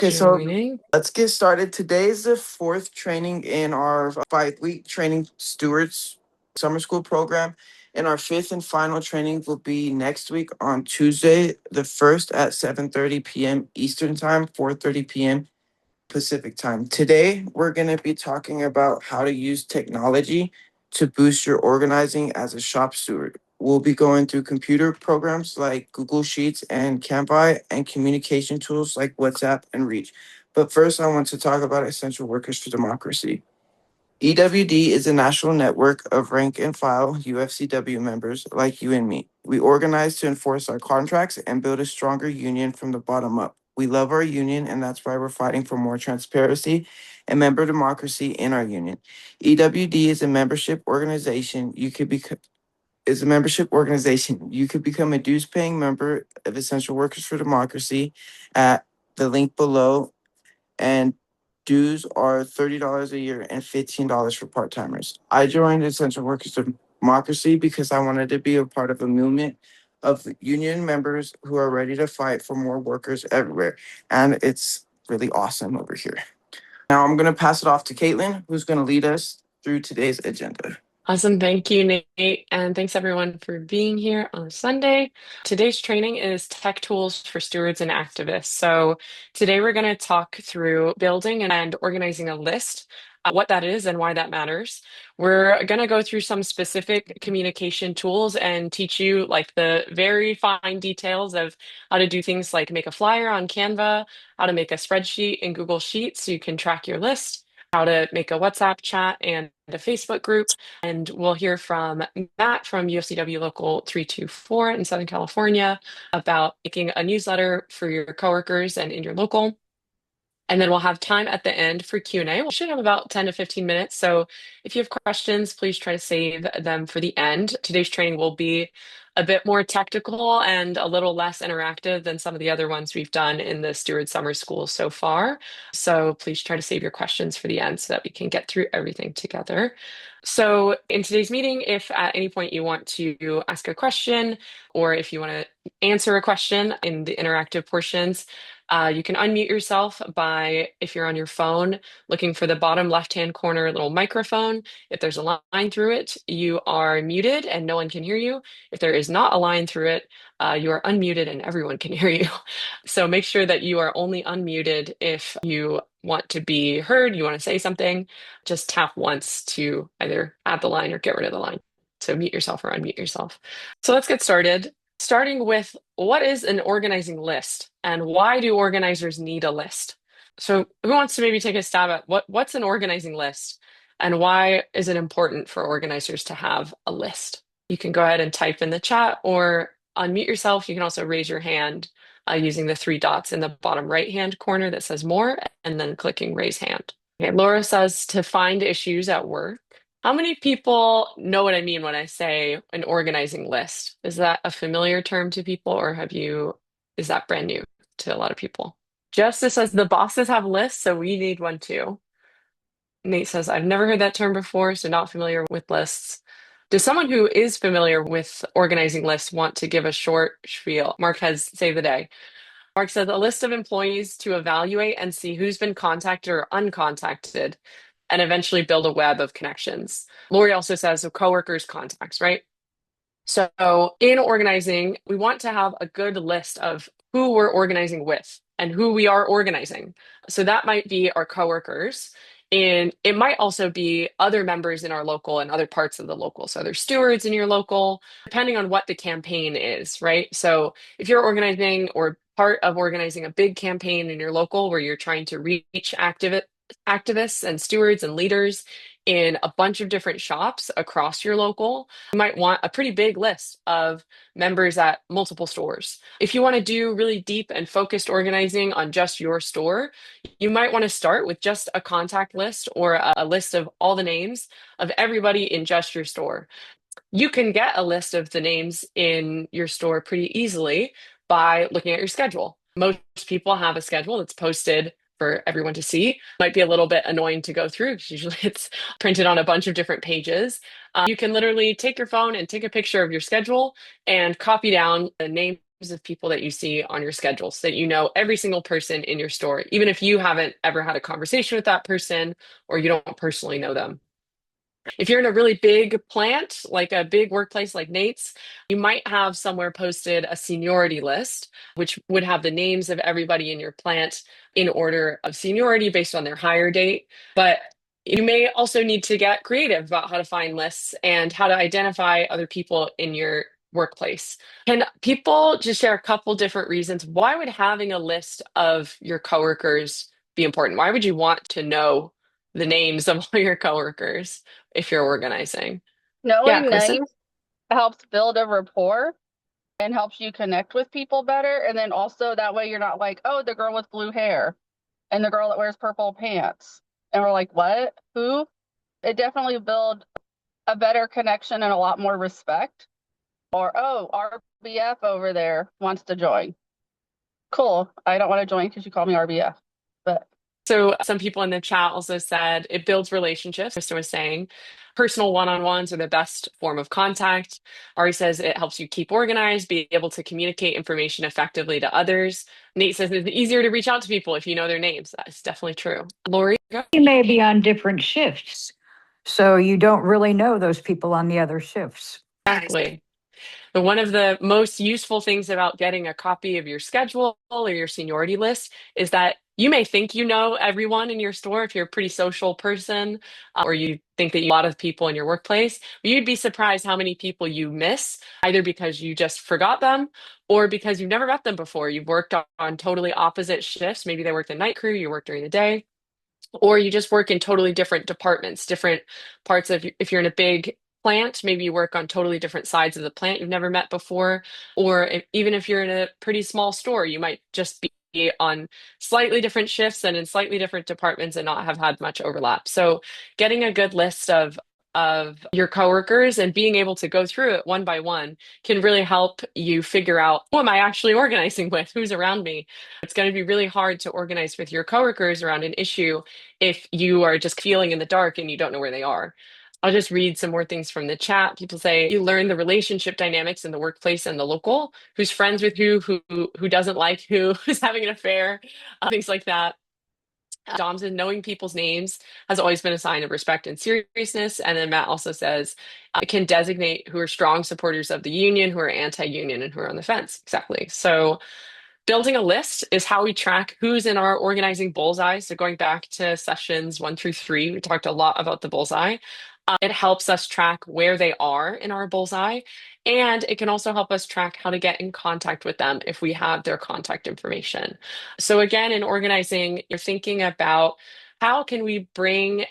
Okay, so Joining. let's get started. Today is the fourth training in our 5-week training stewards summer school program. And our fifth and final training will be next week on Tuesday, the 1st at 7:30 p.m. Eastern Time, 4:30 p.m. Pacific Time. Today, we're going to be talking about how to use technology to boost your organizing as a shop steward. We'll be going through computer programs like Google Sheets and Canva and communication tools like WhatsApp and Reach. But first, I want to talk about Essential Workers for Democracy. EWD is a national network of rank and file UFCW members like you and me. We organize to enforce our contracts and build a stronger union from the bottom up. We love our union, and that's why we're fighting for more transparency and member democracy in our union. EWD is a membership organization. You could become a dues paying member of Essential Workers for Democracy at the link below, and dues are $30 a year and $15 for part timers. I joined Essential Workers of Democracy because I wanted to be a part of a movement of union members who are ready to fight for more workers everywhere. And it's really awesome over here. Now I'm going to pass it off to Caitlin, who's going to lead us through today's agenda. Awesome. Thank you, Nate. And thanks everyone for being here on Sunday. Today's training is tech tools for stewards and activists. So today we're going to talk through building and organizing a list, what that is and why that matters. We're going to go through some specific communication tools and teach you like the very fine details of how to do things like make a flyer on Canva, how to make a spreadsheet in Google Sheets so you can track your list, how to make a WhatsApp chat and a Facebook group. And we'll hear from Matt from UFCW Local 324 in Southern California about making a newsletter for your coworkers and in your local. And then we'll have time at the end for Q&A. We should have about 10 to 15 minutes. So if you have questions, please try to save them for the end. Today's training will be a bit more technical and a little less interactive than some of the other ones we've done in the Steward Summer School so far. So please try to save your questions for the end so that we can get through everything together. So in today's meeting, if at any point you want to ask a question or if you want to answer a question in the interactive portions, you can unmute yourself by, if you're on your phone, looking for the bottom left-hand corner little microphone. If there's a line through it, you are muted and no one can hear you. If there is not a line through it, you are unmuted and everyone can hear you. So make sure that you are only unmuted if you want to be heard, you want to say something. Just tap once to either add the line or get rid of the line. So mute yourself or unmute yourself. So let's get started. Starting with what is an organizing list and why do organizers need a list? So who wants to maybe take a stab at what's an organizing list and why is it important for organizers to have a list? You can go ahead and type in the chat or unmute yourself. You can also raise your hand using the three dots in the bottom right-hand corner that says more and then clicking raise hand. Okay, Laura says to find issues at work. How many people know what I mean when I say an organizing list? Is that a familiar term to people or is that brand new to a lot of people? Justice says the bosses have lists, so we need one too. Nate says, I've never heard that term before, so not familiar with lists. Does someone who is familiar with organizing lists want to give a short spiel? Mark has saved the day. Mark says a list of employees to evaluate and see who's been contacted or uncontacted and eventually build a web of connections. Lori also says, so coworkers contacts, right? So in organizing, we want to have a good list of who we're organizing with and who we are organizing. So that might be our coworkers. And it might also be other members in our local and other parts of the local. So there's stewards in your local, depending on what the campaign is, right? So if you're organizing or part of organizing a big campaign in your local where you're trying to reach activists and stewards and leaders in a bunch of different shops across your local, you might want a pretty big list of members at multiple stores. If you want to do really deep and focused organizing on just your store, you might want to start with just a contact list or a list of all the names of everybody in just your store. You can get a list of the names in your store pretty easily by looking at your schedule. Most people have a schedule that's posted for everyone to see. Might be a little bit annoying to go through because usually it's printed on a bunch of different pages. You can literally take your phone and take a picture of your schedule and copy down the names of people that you see on your schedule so that you know every single person in your store, even if you haven't ever had a conversation with that person or you don't personally know them. If you're in a really big plant, like a big workplace like Nate's, you might have somewhere posted a seniority list, which would have the names of everybody in your plant in order of seniority based on their hire date. But you may also need to get creative about how to find lists and how to identify other people in your workplace. Can people just share a couple different reasons why would having a list of your coworkers be important? Why would you want to know the names of all your coworkers if you're organizing? Yeah, Knowing Kristen? names helps build a rapport and helps you connect with people better. And then also that way you're not like, oh, the girl with blue hair and the girl that wears purple pants. And we're like, what? Who? It definitely build a better connection and a lot more respect. Or, oh, RBF over there wants to join. Cool. I don't want to join because you call me RBF. But So some people in the chat also said it builds relationships. Kristen was saying personal one-on-ones are the best form of contact. Ari says it helps you keep organized, be able to communicate information effectively to others. Nate says it's easier to reach out to people if you know their names. That's definitely true. Lori? Go. You may be on different shifts, so you don't really know those people on the other shifts. Exactly. But one of the most useful things about getting a copy of your schedule or your seniority list is that you may think you know everyone in your store if you're a pretty social person, or you think that you know a lot of people in your workplace. But you'd be surprised how many people you miss, either because you just forgot them or because you've never met them before. You've worked on totally opposite shifts. Maybe they work the night crew, you work during the day, or you just work in totally different departments, different parts of, if you're in a big plant, maybe you work on totally different sides of the plant you've never met before. Or even if you're in a pretty small store, you might just be on slightly different shifts and in slightly different departments and not have had much overlap. So getting a good list of your coworkers and being able to go through it one by one can really help you figure out who am I actually organizing with, who's around me. It's going to be really hard to organize with your coworkers around an issue if you are just feeling in the dark and you don't know where they are. I'll just read some more things from the chat. People say you learn the relationship dynamics in the workplace and the local, who's friends with who doesn't like who, who's having an affair, things like that. Dom said knowing people's names has always been a sign of respect and seriousness. And then Matt also says it can designate who are strong supporters of the union, who are anti-union, and who are on the fence. Exactly. So building a list is how we track who's in our organizing bullseye. So going back to sessions 1 through 3, we talked a lot about the bullseye. It helps us track where they are in our bullseye, and it can also help us track how to get in contact with them if we have their contact information. So again, in organizing, you're thinking about how can we bring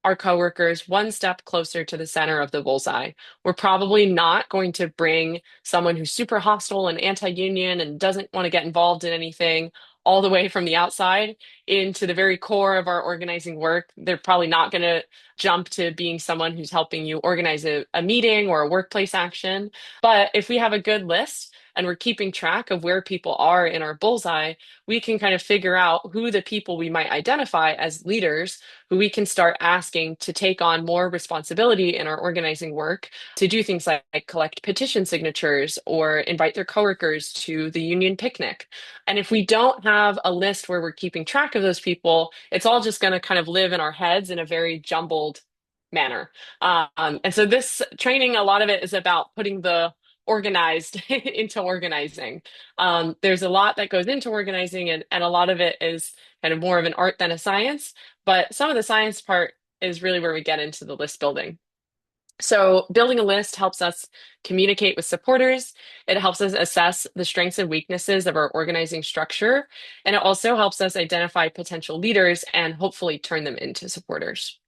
our coworkers one step closer to the center of the bullseye. We're probably not going to bring someone who's super hostile and anti-union and doesn't want to get involved in anything all the way from the outside into the very core of our organizing work. They're probably not going to jump to being someone who's helping you organize a meeting or a workplace action. But if we have a good list and we're keeping track of where people are in our bullseye, we can kind of figure out who the people we might identify as leaders who we can start asking to take on more responsibility in our organizing work, to do things like collect petition signatures or invite their coworkers to the union picnic. And if we don't have a list where we're keeping track of those people, it's all just going to kind of live in our heads in a very jumbled manner. And so this training, a lot of it is about putting the organized into organizing. There's a lot that goes into organizing, and a lot of it is kind of more of an art than a science. But some of the science part is really where we get into the list building. So building a list helps us communicate with supporters. It helps us assess the strengths and weaknesses of our organizing structure. And it also helps us identify potential leaders and hopefully turn them into supporters.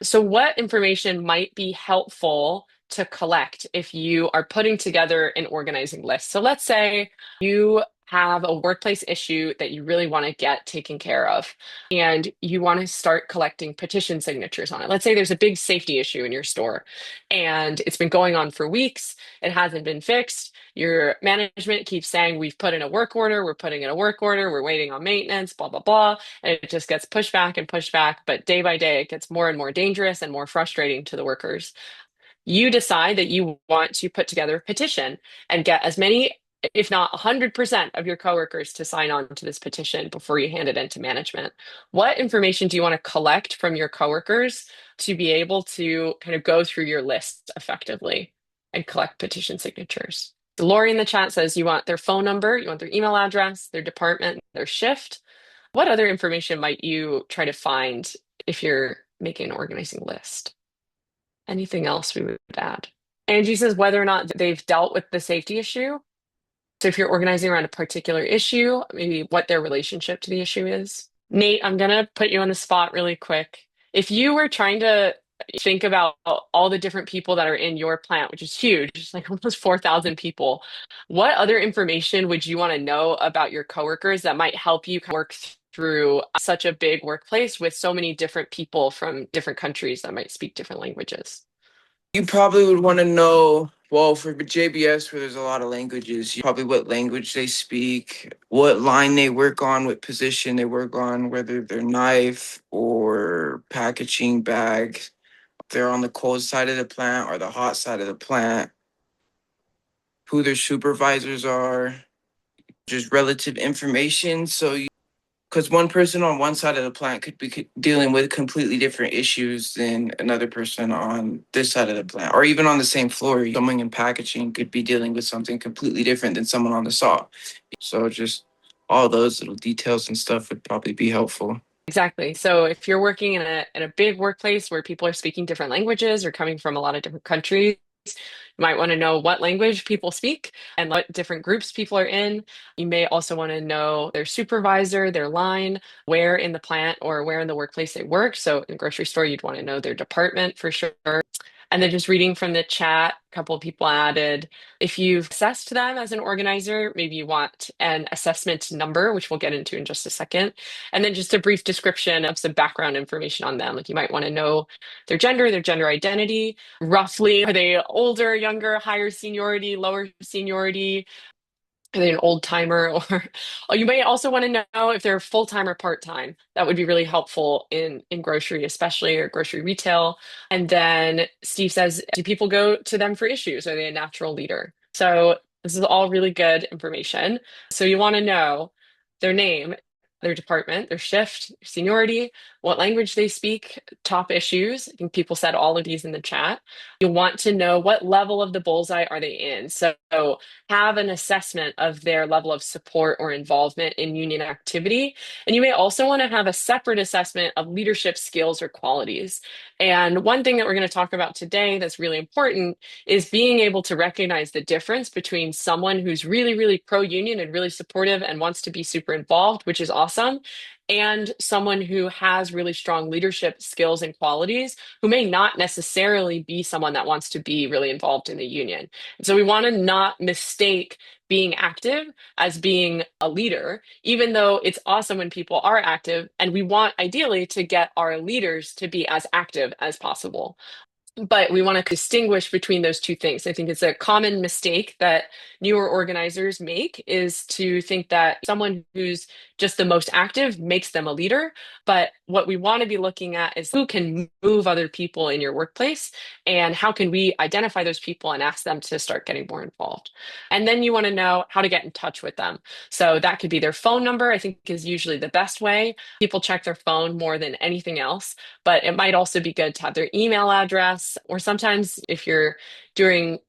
So what information might be helpful to collect if you are putting together an organizing list? So let's say you have a workplace issue that you really want to get taken care of, and you want to start collecting petition signatures on it. Let's say there's a big safety issue in your store and it's been going on for weeks. It hasn't been fixed. Your management keeps saying, we've put in a work order, we're putting in a work order, we're waiting on maintenance, blah, blah, blah. And it just gets pushed back and pushed back. But day by day, it gets more and more dangerous and more frustrating to the workers. You decide that you want to put together a petition and get as many if not 100% of your coworkers to sign on to this petition before you hand it into management. What information do you want to collect from your coworkers to be able to kind of go through your list effectively and collect petition signatures? Lori in the chat says you want their phone number, you want their email address, their department, their shift. What other information might you try to find if you're making an organizing list? Anything else we would add? Angie says whether or not they've dealt with the safety issue. So if you're organizing around a particular issue, maybe what their relationship to the issue is. Nate, I'm gonna put you on the spot really quick. If you were trying to think about all the different people that are in your plant, which is huge, it's like almost 4,000 people, what other information would you want to know about your coworkers that might help you work through such a big workplace with so many different people from different countries that might speak different languages? You probably would want to know, well, for JBS, where there's a lot of languages, probably what language they speak, what line they work on, what position they work on, whether they're knife or packaging bag, if they're on the cold side of the plant or the hot side of the plant, who their supervisors are, just relative information. So because one person on one side of the plant could be dealing with completely different issues than another person on this side of the plant, or even on the same floor. Someone in packaging could be dealing with something completely different than someone on the saw. So just all those little details and stuff would probably be helpful. Exactly. So if you're working in a big workplace where people are speaking different languages or coming from a lot of different countries, you might want to know what language people speak and what different groups people are in. You may also want to know their supervisor, their line, where in the plant or where in the workplace they work. So in the grocery store, you'd want to know their department for sure. And then just reading from the chat, a couple of people added, if you've assessed them as an organizer, maybe you want an assessment number, which we'll get into in just a second. And then just a brief description of some background information on them. Like you might want to know their gender identity, roughly, are they older, younger, higher seniority, lower seniority? Are they an old timer? Or you may also want to know if they're full time or part time. That would be really helpful in grocery, especially or grocery retail. And then Steve says, do people go to them for issues? Are they a natural leader? So this is all really good information. So you want to know their name, their department, their shift, seniority, what language they speak, top issues. I think people said all of these in the chat. You'll want to know what level of the bullseye are they in. So have an assessment of their level of support or involvement in union activity. And you may also want to have a separate assessment of leadership skills or qualities. And one thing that we're going to talk about today that's really important is being able to recognize the difference between someone who's really, really pro-union and really supportive and wants to be super involved, which is awesome, and someone who has really strong leadership skills and qualities who may not necessarily be someone that wants to be really involved in the union. And so we want to not mistake being active as being a leader, even though it's awesome when people are active, and we want ideally to get our leaders to be as active as possible. But we want to distinguish between those two things. I think it's a common mistake that newer organizers make is to think that someone who's just the most active makes them a leader. But what we want to be looking at is who can move other people in your workplace and how can we identify those people and ask them to start getting more involved. And then you want to know how to get in touch with them. So that could be their phone number, I think is usually the best way. People check their phone more than anything else, but it might also be good to have their email address, or sometimes if you're doing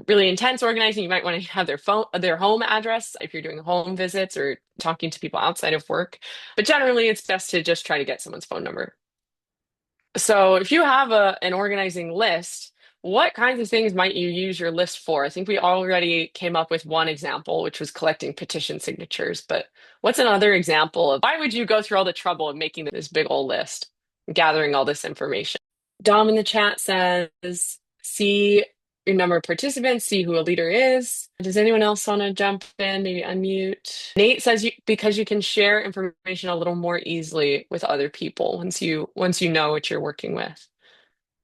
really intense organizing, you might want to have their home address if you're doing home visits or talking to people outside of work. But generally, it's best to just try to get someone's phone number. So if you have an organizing list, what kinds of things might you use your list for? I think we already came up with one example, which was collecting petition signatures. But what's another example of why would you go through all the trouble of making this big old list, gathering all this information? Dom in the chat says, see your number of participants, see who a leader is. Does anyone else want to jump in, maybe unmute? Nate says because you can share information a little more easily with other people once you know what you're working with.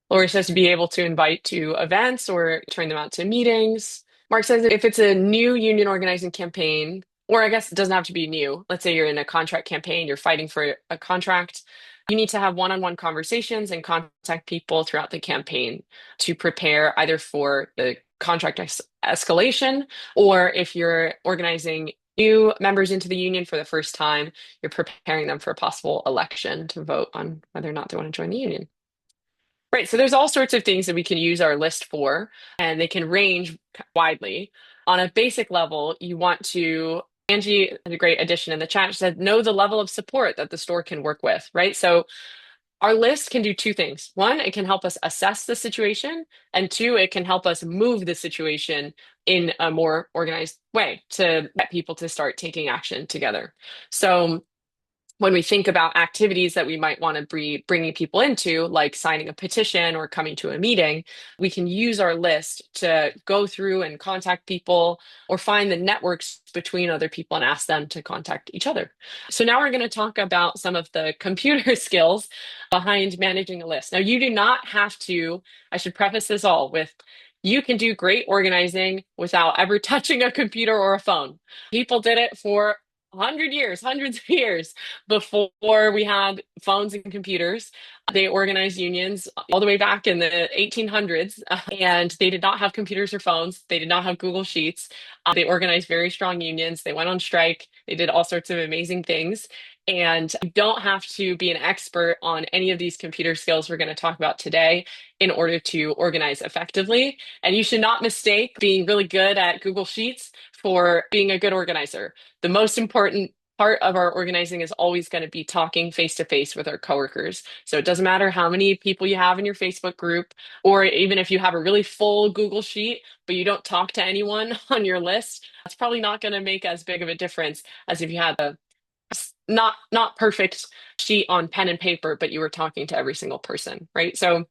Lori says to be able to invite to events or turn them out to meetings. Mark says if it's a new union organizing campaign, or I guess it doesn't have to be new. Let's say you're in a contract campaign, you're fighting for a contract. You need to have one-on-one conversations and contact people throughout the campaign to prepare either for the contract escalation, or if you're organizing new members into the union for the first time, you're preparing them for a possible election to vote on whether or not they want to join the union. Right, so there's all sorts of things that we can use our list for, and they can range widely. On a basic level, you want to, Angie had a great addition in the chat. She said, know the level of support that the store can work with, right? So our list can do two things. One, it can help us assess the situation, and two, it can help us move the situation in a more organized way to get people to start taking action together. So when we think about activities that we might want to be bringing people into, like signing a petition or coming to a meeting, we can use our list to go through and contact people or find the networks between other people and ask them to contact each other. So now we're going to talk about some of the computer skills behind managing a list. Now, you do not have to, I should preface this all with, you can do great organizing without ever touching a computer or a phone. People did it for 100 years, hundreds of years before we had phones and computers. They organized unions all the way back in the 1800s, and they did not have computers or phones. They did not have Google Sheets. They organized very strong unions. They went on strike. They did all sorts of amazing things. And you don't have to be an expert on any of these computer skills we're going to talk about today in order to organize effectively. And you should not mistake being really good at Google Sheets for being a good organizer. The most important part of our organizing is always going to be talking face to face with our coworkers. So it doesn't matter how many people you have in your Facebook group, or even if you have a really full Google Sheet, but you don't talk to anyone on your list, that's probably not going to make as big of a difference as if you had a not perfect sheet on pen and paper, but you were talking to every single person, right? So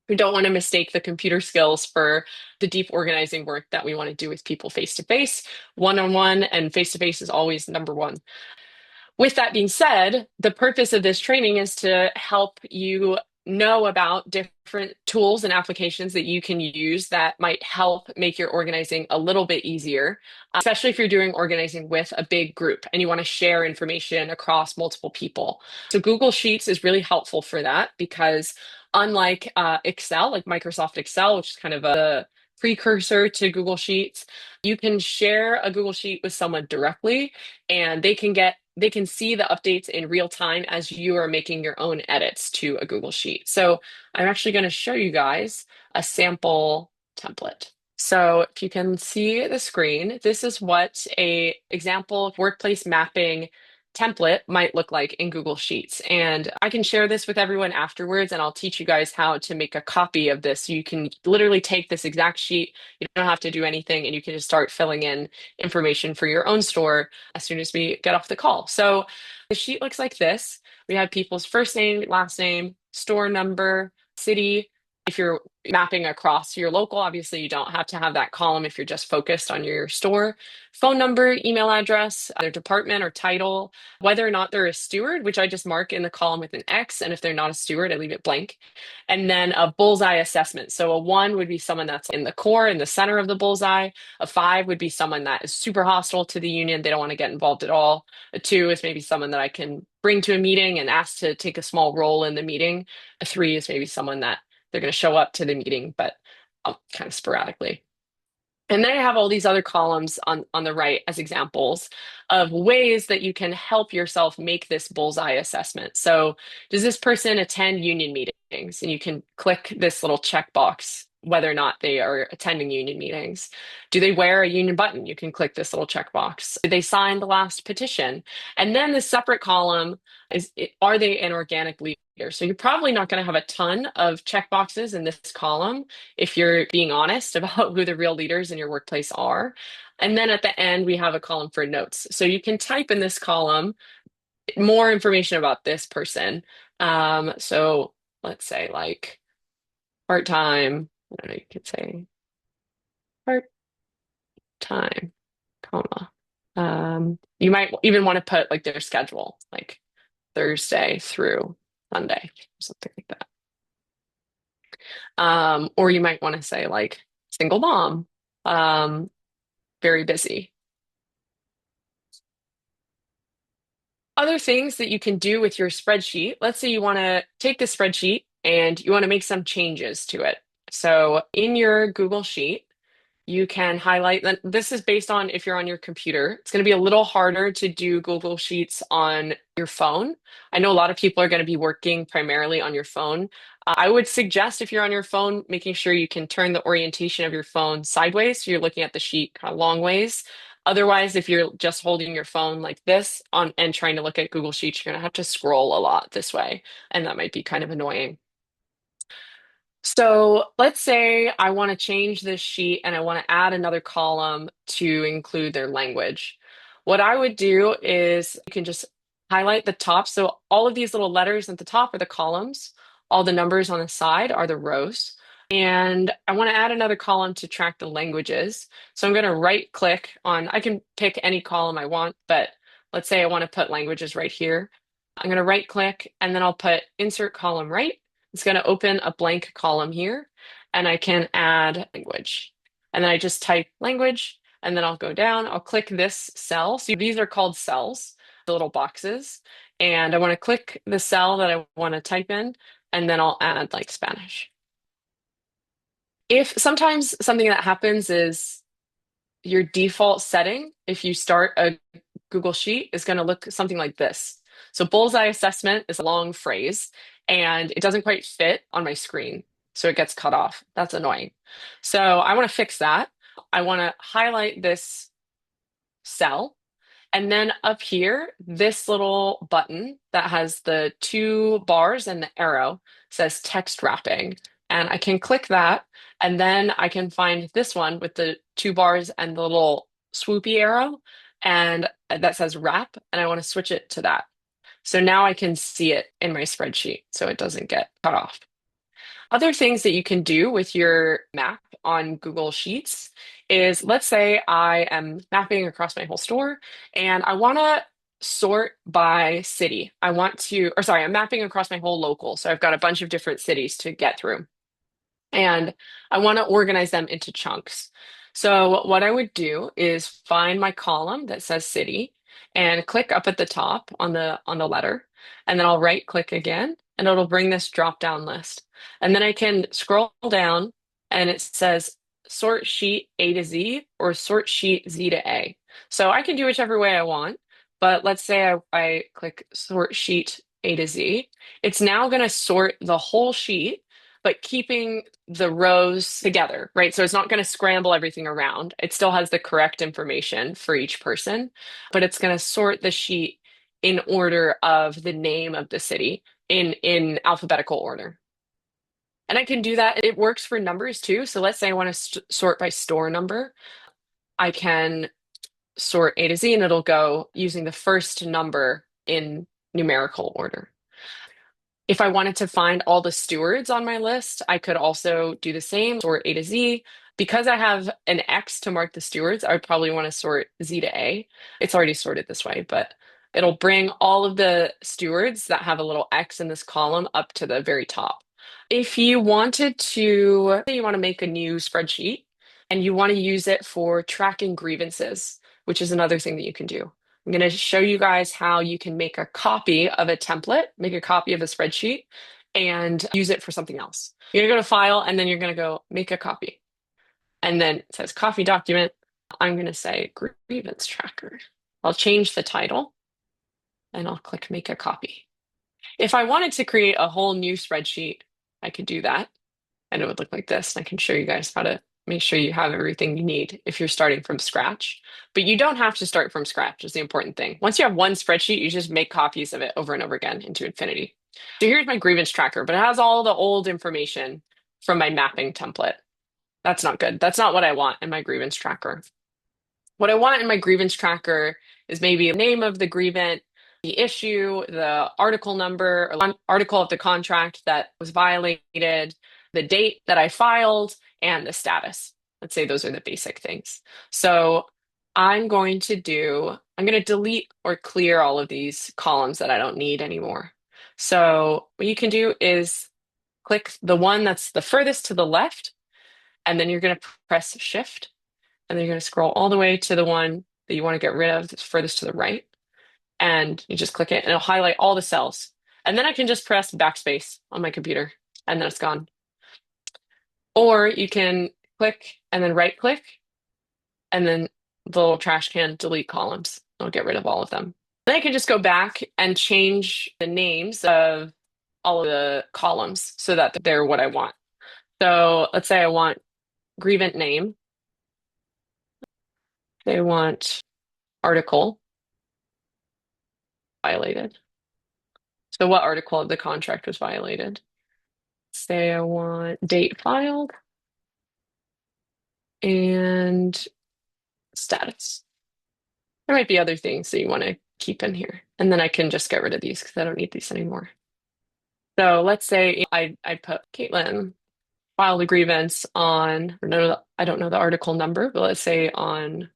we don't want to mistake the computer skills for the deep organizing work that we want to do with people face to face. One-on-one and face to face is always number one. With that being said, the purpose of this training is to help you know about different tools and applications that you can use that might help make your organizing a little bit easier, especially if you're doing organizing with a big group and you want to share information across multiple people. So Google Sheets is really helpful for that because unlike Excel, like Microsoft Excel, which is kind of a precursor to Google Sheets, you can share a Google Sheet with someone directly and they can see the updates in real time as you are making your own edits to a Google Sheet. So I'm actually going to show you guys a sample template. So if you can see the screen, this is what a example workplace mapping template might look like in Google Sheets. And I can share this with everyone afterwards, and I'll teach you guys how to make a copy of this. You can literally take this exact sheet, you don't have to do anything, and you can just start filling in information for your own store as soon as we get off the call. So the sheet looks like this. We have people's first name, last name, store number, city. If you're mapping across your local, obviously you don't have to have that column if you're just focused on your store. Phone number, email address, their department or title, whether or not they're a steward, which I just mark in the column with an X, and if they're not a steward, I leave it blank. And then a bullseye assessment. So a 1 would be someone that's in the core, in the center of the bullseye. A 5 would be someone that is super hostile to the union. They don't want to get involved at all. A 2 is maybe someone that I can bring to a meeting and ask to take a small role in the meeting. A 3 is maybe someone that they're going to show up to the meeting, but kind of sporadically. And then I have all these other columns on the right as examples of ways that you can help yourself make this bullseye assessment. So does this person attend union meetings? And you can click this little checkbox whether or not they are attending union meetings. Do they wear a union button? You can click this little checkbox. Do they sign the last petition? And then the separate column is, are they an organic leader? So you're probably not going to have a ton of checkboxes in this column if you're being honest about who the real leaders in your workplace are. And then at the end, we have a column for notes. So you can type in this column more information about this person. So let's say like part-time, I don't know, you could say part-time, comma. You might even want to put like their schedule, like Thursday through Sunday, something like that. Or you might want to say like single mom, very busy. Other things that you can do with your spreadsheet. Let's say you want to take the spreadsheet and you want to make some changes to it. So in your Google Sheet, you can highlight. This is based on if you're on your computer. It's going to be a little harder to do Google Sheets on your phone. I know a lot of people are going to be working primarily on your phone. I would suggest if you're on your phone, making sure you can turn the orientation of your phone sideways so you're looking at the sheet kind of long ways. Otherwise, if you're just holding your phone like this on and trying to look at Google Sheets, you're going to have to scroll a lot this way, and that might be kind of annoying. So let's say I want to change this sheet and I want to add another column to include their language. What I would do is you can just highlight the top. So all of these little letters at the top are the columns. All the numbers on the side are the rows. And I want to add another column to track the languages. So I'm going to right click on, I can pick any column I want, but let's say I want to put languages right here. I'm going to right click and then I'll put insert column right. It's going to open a blank column here and I can add language. And then I just type language and then I'll go down, I'll click this cell. So these are called cells, the little boxes. And I want to click the cell that I want to type in and then I'll add like Spanish. If sometimes something that happens is your default setting, if you start a Google Sheet, is going to look something like this. So bullseye assessment is a long phrase and it doesn't quite fit on my screen. So it gets cut off. That's annoying. So I want to fix that. I want to highlight this cell. And then up here, this little button that has the two bars and the arrow says text wrapping. And I can click that. And then I can find this one with the two bars and the little swoopy arrow. And that says wrap. And I want to switch it to that. So now I can see it in my spreadsheet so it doesn't get cut off. Other things that you can do with your map on Google Sheets is, let's say I am mapping across my whole store and I want to sort by city. I'm mapping across my whole local. So I've got a bunch of different cities to get through. And I want to organize them into chunks. So what I would do is find my column that says city and click up at the top on the letter, and then I'll right click again and it'll bring this drop down list. And then I can scroll down and it says sort sheet A to Z or sort sheet Z to A. So I can do whichever way I want, but let's say I click sort sheet A to Z. It's now going to sort the whole sheet but keeping the rows together, right? So it's not going to scramble everything around. It still has the correct information for each person, but it's going to sort the sheet in order of the name of the city in alphabetical order. And I can do that. It works for numbers too. So let's say I want to sort by store number. I can sort A to Z and it'll go using the first number in numerical order. If I wanted to find all the stewards on my list, I could also do the same, sort A to Z. Because I have an X to mark the stewards, I would probably want to sort Z to A. It's already sorted this way, but it'll bring all of the stewards that have a little X in this column up to the very top. If you wanted to, say you want to make a new spreadsheet and you want to use it for tracking grievances, which is another thing that you can do. I'm going to show you guys how you can make a copy of a template, make a copy of a spreadsheet, and use it for something else. You're going to go to File, and then you're going to go Make a Copy. And then it says Copy Document. I'm going to say Grievance Tracker. I'll change the title, and I'll click Make a Copy. If I wanted to create a whole new spreadsheet, I could do that, and it would look like this. And I can show you guys how to make sure you have everything you need if you're starting from scratch. But you don't have to start from scratch is the important thing. Once you have one spreadsheet, you just make copies of it over and over again into infinity. So here's my grievance tracker, but it has all the old information from my mapping template. That's not good. That's not what I want in my grievance tracker. What I want in my grievance tracker is maybe the name of the grievance, the issue, the article number, or article of the contract that was violated, the date that I filed, and the status. Let's say those are the basic things. So I'm going to delete or clear all of these columns that I don't need anymore. So what you can do is click the one that's the furthest to the left, and then you're going to press Shift, and then you're going to scroll all the way to the one that you want to get rid of that's furthest to the right. And you just click it and it'll highlight all the cells. And then I can just press backspace on my computer and then it's gone. Or you can click and then right click and then the little trash can delete columns. I'll get rid of all of them. Then I can just go back and change the names of all of the columns so that they're what I want. So let's say I want grievant name. They want article violated. So what article of the contract was violated? Say I want date filed and status. There might be other things that you want to keep in here. And then I can just get rid of these because I don't need these anymore. So let's say I put Caitlin filed a grievance on, or no, I don't know the article number, but let's say on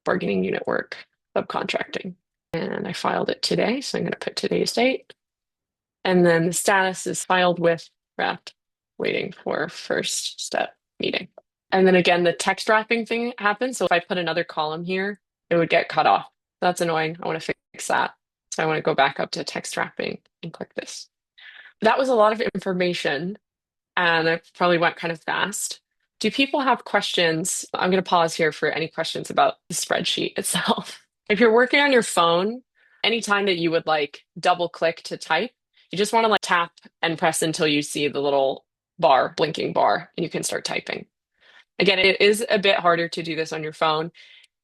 bargaining unit work, subcontracting. And I filed it today, so I'm going to put today's date. And then the status is filed with wrapped, waiting for first step meeting. And then again, the text wrapping thing happens. So if I put another column here, it would get cut off. That's annoying. I want to fix that. So I want to go back up to text wrapping and click this. That was a lot of information, and I probably went kind of fast. Do people have questions? I'm going to pause here for any questions about the spreadsheet itself. If you're working on your phone, anytime that you would like double click to type, you just want to like tap and press until you see the little bar, blinking bar, and you can start typing. Again, it is a bit harder to do this on your phone.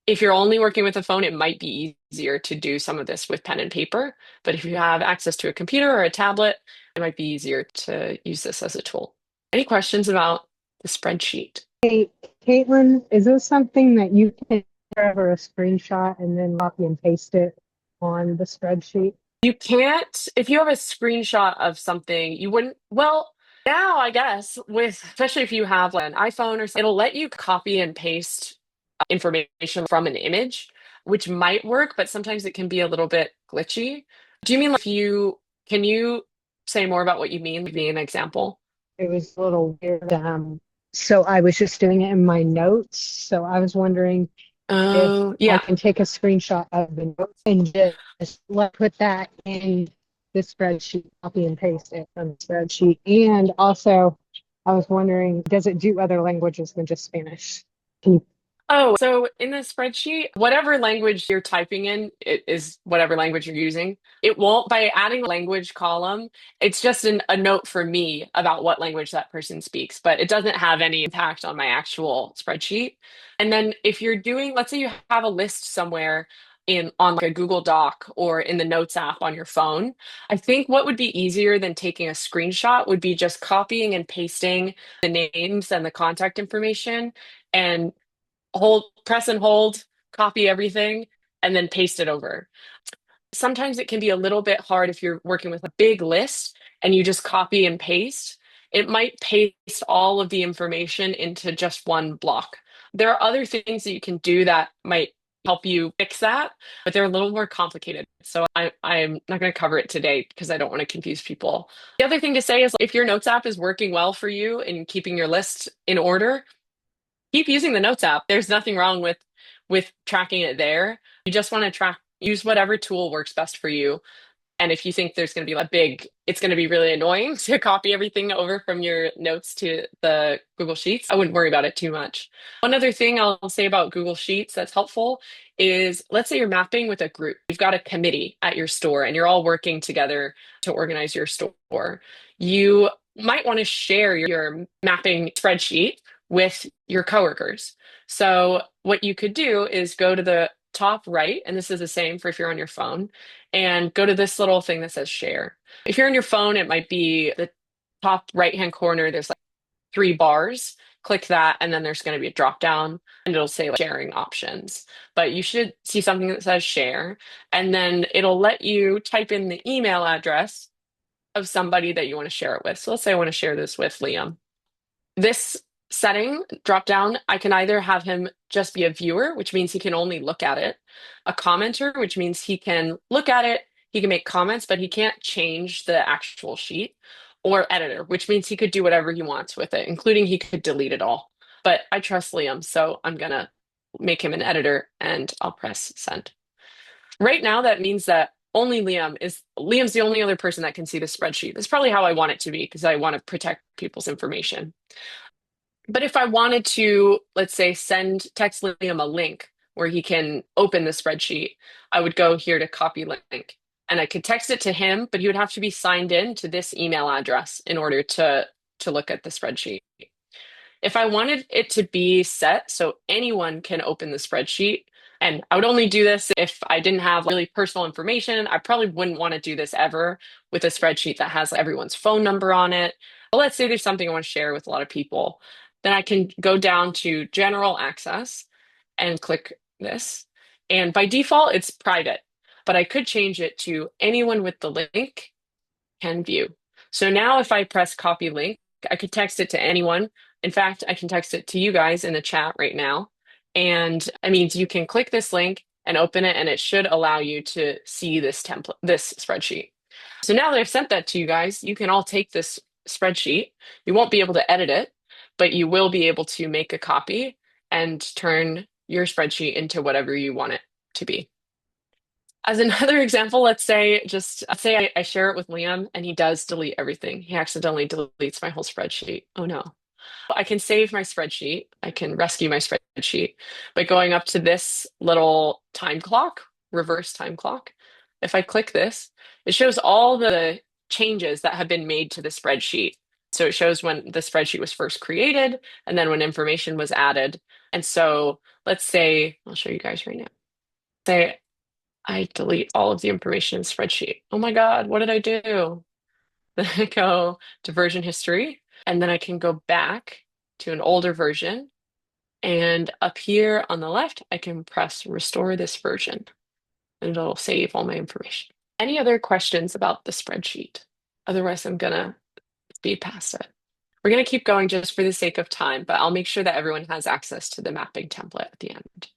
If you're only working with a phone, it might be easier to do some of this with pen and paper. But if you have access to a computer or a tablet, it might be easier to use this as a tool. Any questions about the spreadsheet? Hey, Caitlin, is this something that you can grab a screenshot and then copy and paste it on the spreadsheet? You can't, if you have a screenshot of something, you wouldn't, well, now I guess with, especially if you have like an iPhone or something, it'll let you copy and paste information from an image, which might work, but sometimes it can be a little bit glitchy. Do you mean like can you say more about what you mean? Give me an example. It was a little weird. So I was just doing it in my notes. So I was wondering if Oh, I yeah. can take a screenshot of the notes and just put that in the spreadsheet, copy and paste it from the spreadsheet. And also, I was wondering, does it do other languages than just Spanish? Can you Oh, so in the spreadsheet, whatever language you're typing in, it is whatever language you're using. It won't, by adding a language column, it's just a note for me about what language that person speaks, but it doesn't have any impact on my actual spreadsheet. And then if you're doing, let's say you have a list somewhere on like a Google Doc or in the Notes app on your phone, I think what would be easier than taking a screenshot would be just copying and pasting the names and the contact information and press and hold, copy everything, and then paste it over. Sometimes it can be a little bit hard if you're working with a big list and you just copy and paste. It might paste all of the information into just one block. There are other things that you can do that might help you fix that, but they're a little more complicated. So I'm not going to cover it today because I don't want to confuse people. The other thing to say is if your Notes app is working well for you and keeping your list in order, keep using the Notes app. There's nothing wrong with tracking it there. You just want to use whatever tool works best for you. And if you think there's going to be it's going to be really annoying to copy everything over from your notes to the Google Sheets, I wouldn't worry about it too much. One other thing I'll say about Google Sheets that's helpful is let's say you're mapping with a group. You've got a committee at your store and you're all working together to organize your store. You might want to share your mapping spreadsheet with your coworkers. So what you could do is go to the top right, and this is the same for if you're on your phone, and go to this little thing that says share. If you're on your phone, it might be the top right-hand corner. There's like three bars. Click that, and then there's going to be a drop down, and it'll say like sharing options. But you should see something that says share, and then it'll let you type in the email address of somebody that you want to share it with. So let's say I want to share this with Liam. This setting drop down, I can either have him just be a viewer, which means he can only look at it, a commenter, which means he can look at it, he can make comments, but he can't change the actual sheet, or editor, which means he could do whatever he wants with it, including he could delete it all. But I trust Liam, so I'm gonna make him an editor and I'll press send. Right now, that means that only Liam's the only other person that can see the spreadsheet. That's probably how I want it to be because I want to protect people's information. But if I wanted to, let's say, text Liam a link where he can open the spreadsheet, I would go here to copy link. And I could text it to him, but he would have to be signed in to this email address in order to look at the spreadsheet. If I wanted it to be set so anyone can open the spreadsheet, and I would only do this if I didn't have really personal information. I probably wouldn't want to do this ever with a spreadsheet that has everyone's phone number on it. But let's say there's something I want to share with a lot of people. Then I can go down to general access and click this. And by default, it's private, but I could change it to anyone with the link can view. So now if I press copy link, I could text it to anyone. In fact, I can text it to you guys in the chat right now. And it means you can click this link and open it, and it should allow you to see this template, this spreadsheet. So now that I've sent that to you guys, you can all take this spreadsheet. You won't be able to edit it, but you will be able to make a copy and turn your spreadsheet into whatever you want it to be. As another example, let's say I share it with Liam and he does delete everything. He accidentally deletes my whole spreadsheet. Oh no. I can save my spreadsheet. I can rescue my spreadsheet by going up to this little time clock, reverse time clock. If I click this, it shows all the changes that have been made to the spreadsheet. So it shows when the spreadsheet was first created and then when information was added. And so let's say, I'll show you guys right now. Say I delete all of the information in the spreadsheet. Oh my God, what did I do? Then I go to version history, and then I can go back to an older version. And up here on the left, I can press restore this version, and it'll save all my information. Any other questions about the spreadsheet? Otherwise, I'm gonna speed past it. We're gonna keep going just for the sake of time, but I'll make sure that everyone has access to the mapping template at the end.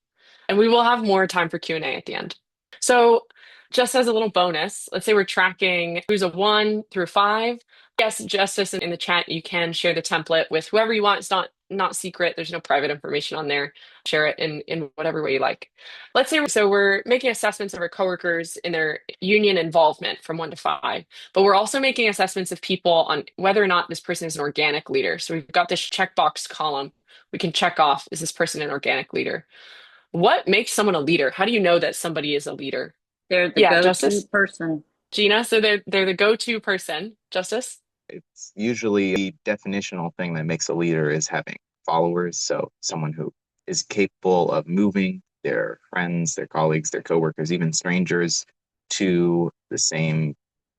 And we will have more time for Q&A at the end. So just as a little bonus, let's say we're tracking who's a 1 through 5. Yes, Justice in the chat, you can share the template with whoever you want. It's not secret. There's no private information on there. Share it in whatever way you like. Let's say we're making assessments of our coworkers in their union involvement from 1 to 5, but we're also making assessments of people on whether or not this person is an organic leader. So we've got this checkbox column. We can check off, is this person an organic leader? What makes someone a leader? How do you know that somebody is a leader? They're the Yeah, go-to Justice? person. Gina, so they're the go-to person. Justice? It's usually the definitional thing that makes a leader is having followers. So someone who is capable of moving their friends, their colleagues, their coworkers, even strangers to the same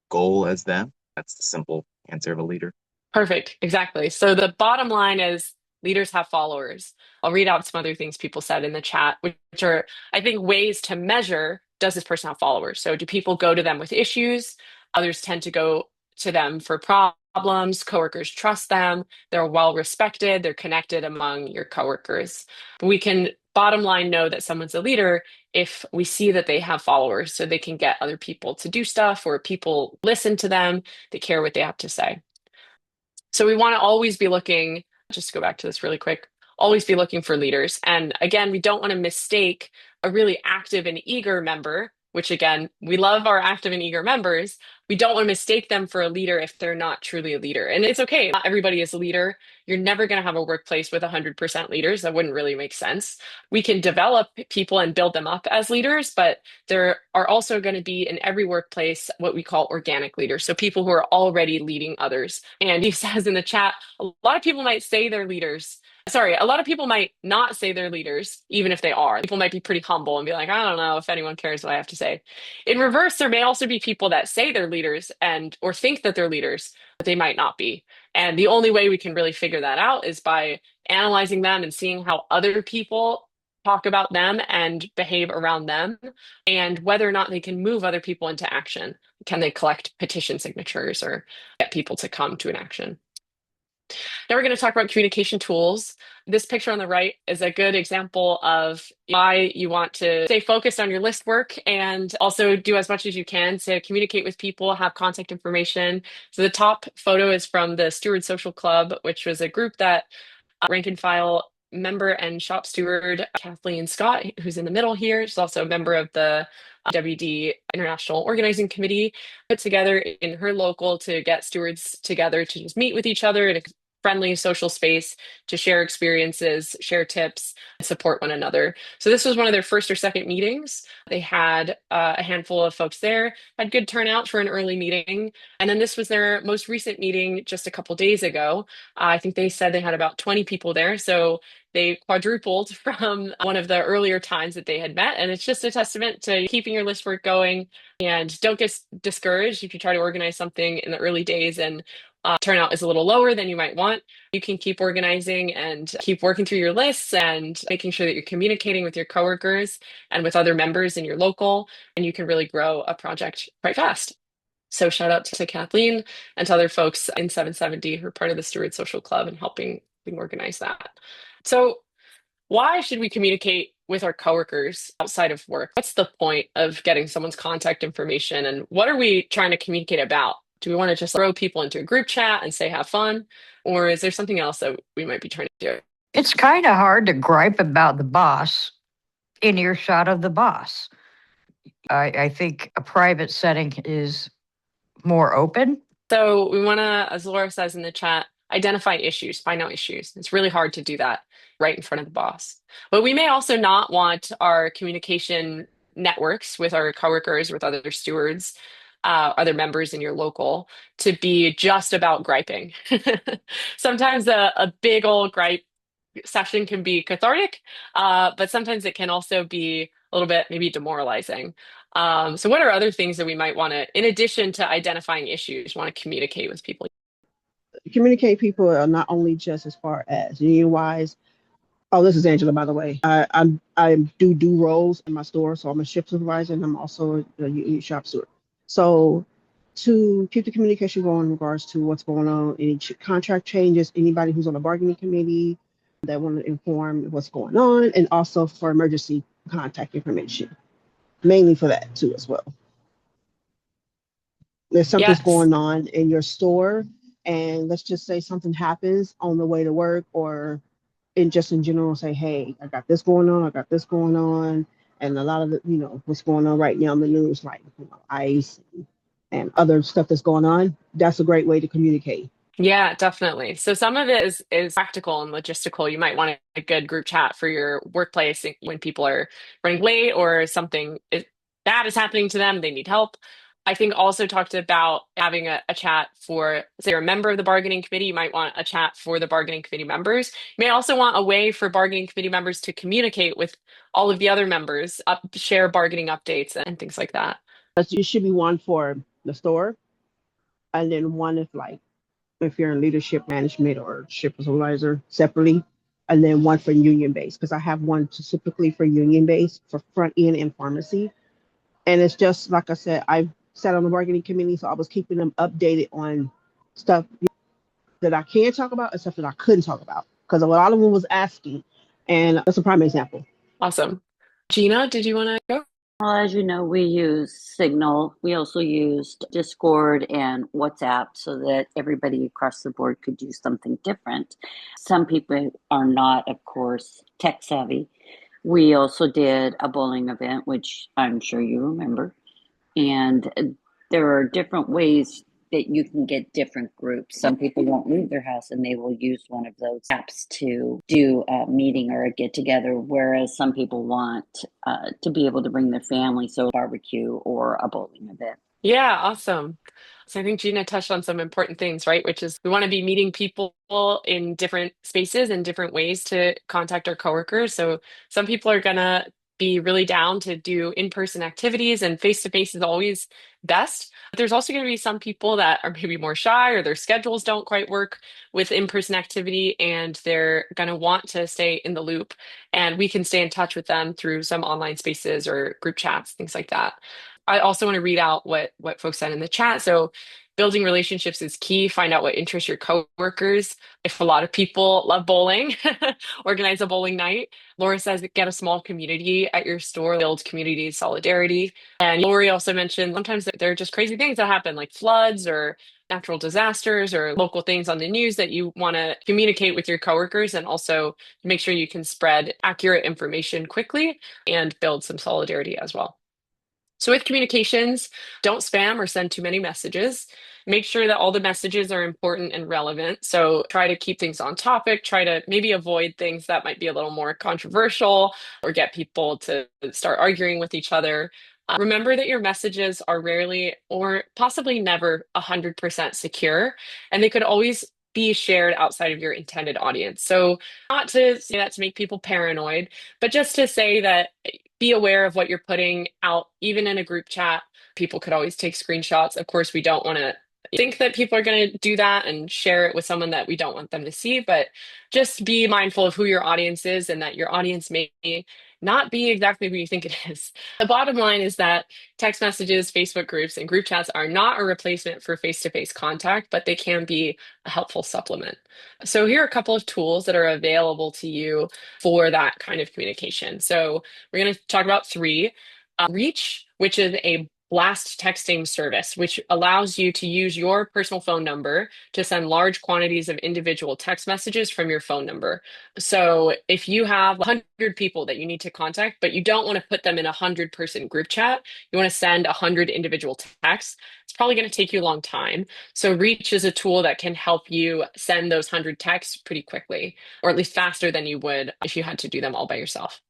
goal as them. That's the simple answer of a leader. Perfect. Exactly. So the bottom line is leaders have followers. I'll read out some other things people said in the chat, which are, I think, ways to measure, does this person have followers? So do people go to them with issues? Others tend to go to them for problems. Coworkers trust them. They're well respected. They're connected among your coworkers. But we can bottom line know that someone's a leader if we see that they have followers, so they can get other people to do stuff, or people listen to them, they care what they have to say. So we want to always be looking, just to go back to this really quick, always be looking for leaders. And again, we don't want to mistake a really active and eager member, which again, we love our active and eager members. We don't want to mistake them for a leader if they're not truly a leader. And it's okay. Not everybody is a leader. You're never going to have a workplace with 100% leaders. That wouldn't really make sense. We can develop people and build them up as leaders, but there are also going to be in every workplace what we call organic leaders. So people who are already leading others. And he says in the chat, a lot of people might say they're leaders. Sorry, a lot of people might not say they're leaders, even if they are. People might be pretty humble and be like, I don't know if anyone cares what I have to say. In reverse, there may also be people that say they're leaders or think that they're leaders, but they might not be. And the only way we can really figure that out is by analyzing them and seeing how other people talk about them and behave around them, and whether or not they can move other people into action. Can they collect petition signatures or get people to come to an action? Now we're going to talk about communication tools. This picture on the right is a good example of why you want to stay focused on your list work and also do as much as you can to communicate with people, have contact information. So the top photo is from the Stewards Social Club, which was a group that rank and file member and shop steward Kathleen Scott, who's in the middle here. She's also a member of the WD International Organizing Committee, put together in her local to get stewards together to just meet with each other and friendly social space to share experiences, share tips, and support one another. So this was one of their first or second meetings. They had a handful of folks there, had good turnout for an early meeting. And then this was their most recent meeting just a couple days ago. I think they said they had about 20 people there. So they quadrupled from one of the earlier times that they had met. And it's just a testament to keeping your list work going. And don't get discouraged if you try to organize something in the early days and turnout is a little lower than you might want. You can keep organizing and keep working through your lists and making sure that you're communicating with your coworkers and with other members in your local, and you can really grow a project quite fast. So shout out to Kathleen and to other folks in 770 who are part of the Steward Social Club and helping organize that. So why should we communicate with our coworkers outside of work? What's the point of getting someone's contact information and what are we trying to communicate about? Do we want to just throw people into a group chat and say have fun? Or is there something else that we might be trying to do? It's kind of hard to gripe about the boss in earshot of the boss. I think a private setting is more open. So we want to, as Laura says in the chat, identify issues, find out issues. It's really hard to do that right in front of the boss. But we may also not want our communication networks with our coworkers, with other stewards, other members in your local to be just about griping. Sometimes a big old gripe session can be cathartic, but sometimes it can also be a little bit maybe demoralizing. So what are other things that we might want to, in addition to identifying issues, want to communicate with people? Communicate people are not only just as far as union wise. Oh, this is Angela, by the way. I do roles in my store, so I'm a shift supervisor and I'm also a union shop steward. So to keep the communication going in regards to what's going on, any contract changes, anybody who's on the bargaining committee that want to inform what's going on, and also for emergency contact information, mainly for that too as well. There's something's Yes. going on in your store, and let's just say something happens on the way to work or in general, say, hey, I got this going on, I got this going on. And a lot of the, what's going on right now in the news, like ICE and other stuff that's going on, that's a great way to communicate. Yeah, definitely. So some of it is practical and logistical. You might want a good group chat for your workplace when people are running late or something bad is happening to them, they need help. I think also talked about having a chat for, say, you're a member of the bargaining committee, you might want a chat for the bargaining committee members. You may also want a way for bargaining committee members to communicate with all of the other members, share bargaining updates and things like that. It should be one for the store, and then one if you're in leadership management or shift supervisor separately, and then one for union base, because I have one specifically for union base for front end and pharmacy. And it's just like I said, I sat on the bargaining committee, so I was keeping them updated on stuff that I can talk about and stuff that I couldn't talk about, because a lot of them was asking, and that's a prime example. Awesome. Gina, did you want to go? Well, as you know, we use Signal. We also used Discord and WhatsApp so that everybody across the board could do something different. Some people are not, of course, tech savvy. We also did a bowling event, which I'm sure you remember. And there are different ways that you can get different groups. Some people won't leave their house and they will use one of those apps to do a meeting or a get together, whereas some people want to be able to bring their family, so a barbecue or a bowling event. Yeah, awesome. So I think Gina touched on some important things, right? Which is we want to be meeting people in different spaces and different ways to contact our coworkers. So some people are gonna be really down to do in-person activities and face-to-face is always best. But there's also going to be some people that are maybe more shy or their schedules don't quite work with in-person activity and they're going to want to stay in the loop. And we can stay in touch with them through some online spaces or group chats, things like that. I also want to read out what folks said in the chat. So building relationships is key. Find out what interests your coworkers. If a lot of people love bowling, organize a bowling night. Laura says get a small community at your store, build community solidarity. And Lori also mentioned sometimes there are just crazy things that happen, like floods or natural disasters or local things on the news that you want to communicate with your coworkers and also make sure you can spread accurate information quickly and build some solidarity as well. So with communications, don't spam or send too many messages. Make sure that all the messages are important and relevant. So try to keep things on topic, try to maybe avoid things that might be a little more controversial or get people to start arguing with each other. Remember that your messages are rarely or possibly never 100% secure, and they could always be shared outside of your intended audience. So, not to say that to make people paranoid, but just to say that be aware of what you're putting out, even in a group chat. People could always take screenshots. Of course, we don't want to think that people are going to do that and share it with someone that we don't want them to see, but just be mindful of who your audience is and that your audience may not be exactly who you think it is. The bottom line is that text messages, Facebook groups, and group chats are not a replacement for face-to-face contact, but they can be a helpful supplement. So here are a couple of tools that are available to you for that kind of communication. So we're going to talk about three. Reach, which is a blast texting service, which allows you to use your personal phone number to send large quantities of individual text messages from your phone number. So if you have 100 people that you need to contact, but you don't want to put them in a 100-person group chat, you want to send 100 individual texts, it's probably going to take you a long time. So Reach is a tool that can help you send those 100 texts pretty quickly, or at least faster than you would if you had to do them all by yourself.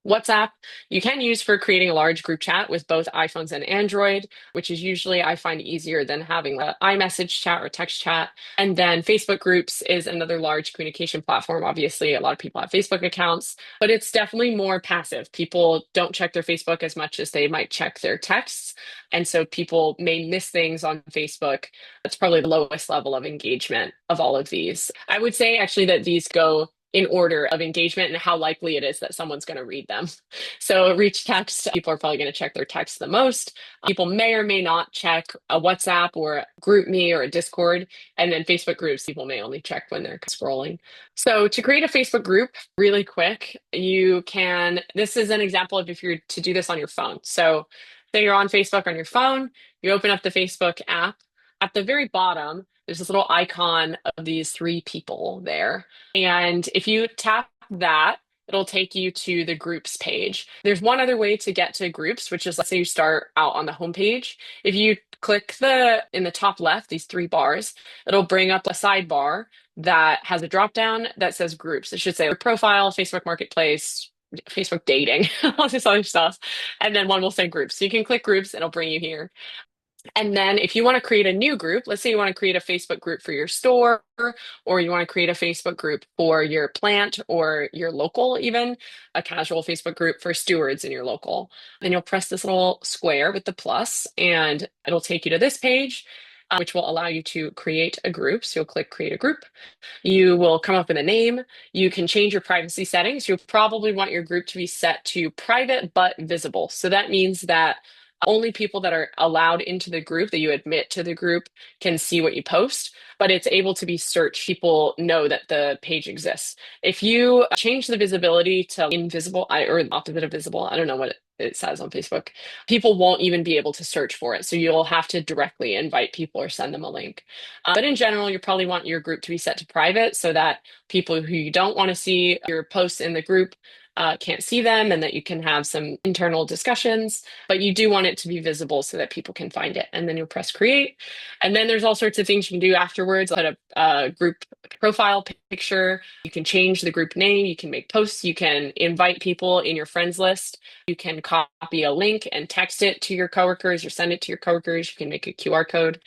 WhatsApp, you can use for creating a large group chat with both iPhones and Android, which is usually, I find, easier than having an iMessage chat or text chat. And then Facebook groups is another large communication platform. Obviously, a lot of people have Facebook accounts, but it's definitely more passive. People don't check their Facebook as much as they might check their texts. And so people may miss things on Facebook. That's probably the lowest level of engagement of all of these. I would say actually that these go in order of engagement and how likely it is that someone's going to read them. So reach text, people are probably going to check their text the most. People may or may not check a WhatsApp or a GroupMe or a Discord. And then Facebook groups, people may only check when they're scrolling. So to create a Facebook group really quick, you can, this is an example of if you're to do this on your phone. So say you're on Facebook on your phone, you open up the Facebook app. At the very bottom, there's this little icon of these three people there. And if you tap that, it'll take you to the groups page. There's one other way to get to groups, which is let's say you start out on the homepage. If you click in the top left, these three bars, it'll bring up a sidebar that has a drop down that says groups. It should say profile, Facebook Marketplace, Facebook dating, all this other stuff. And then one will say groups. So you can click groups, and it'll bring you here. And then if you want to create a new group, let's say you want to create a Facebook group for your store, or you want to create a Facebook group for your plant or your local, even a casual Facebook group for stewards in your local, then you'll press this little square with the plus, and it'll take you to this page, which will allow you to create a group. So you'll click create a group. You will come up with a name. You can change your privacy settings. You'll probably want your group to be set to private but visible. So that means that only people that are allowed into the group, that you admit to the group, can see what you post, but it's able to be searched. People know that the page exists. If you change the visibility to invisible, or opposite of visible, I don't know what it says on Facebook, people won't even be able to search for it. So you'll have to directly invite people or send them a link. But in general, you probably want your group to be set to private so that people who you don't want to see your posts in the group can't see them, and that you can have some internal discussions, but you do want it to be visible so that people can find it. And then you'll press create. And then there's all sorts of things you can do afterwards, like a group profile picture. You can change the group name. You can make posts. You can invite people in your friends list. You can copy a link and text it to your coworkers or send it to your coworkers. You can make a QR code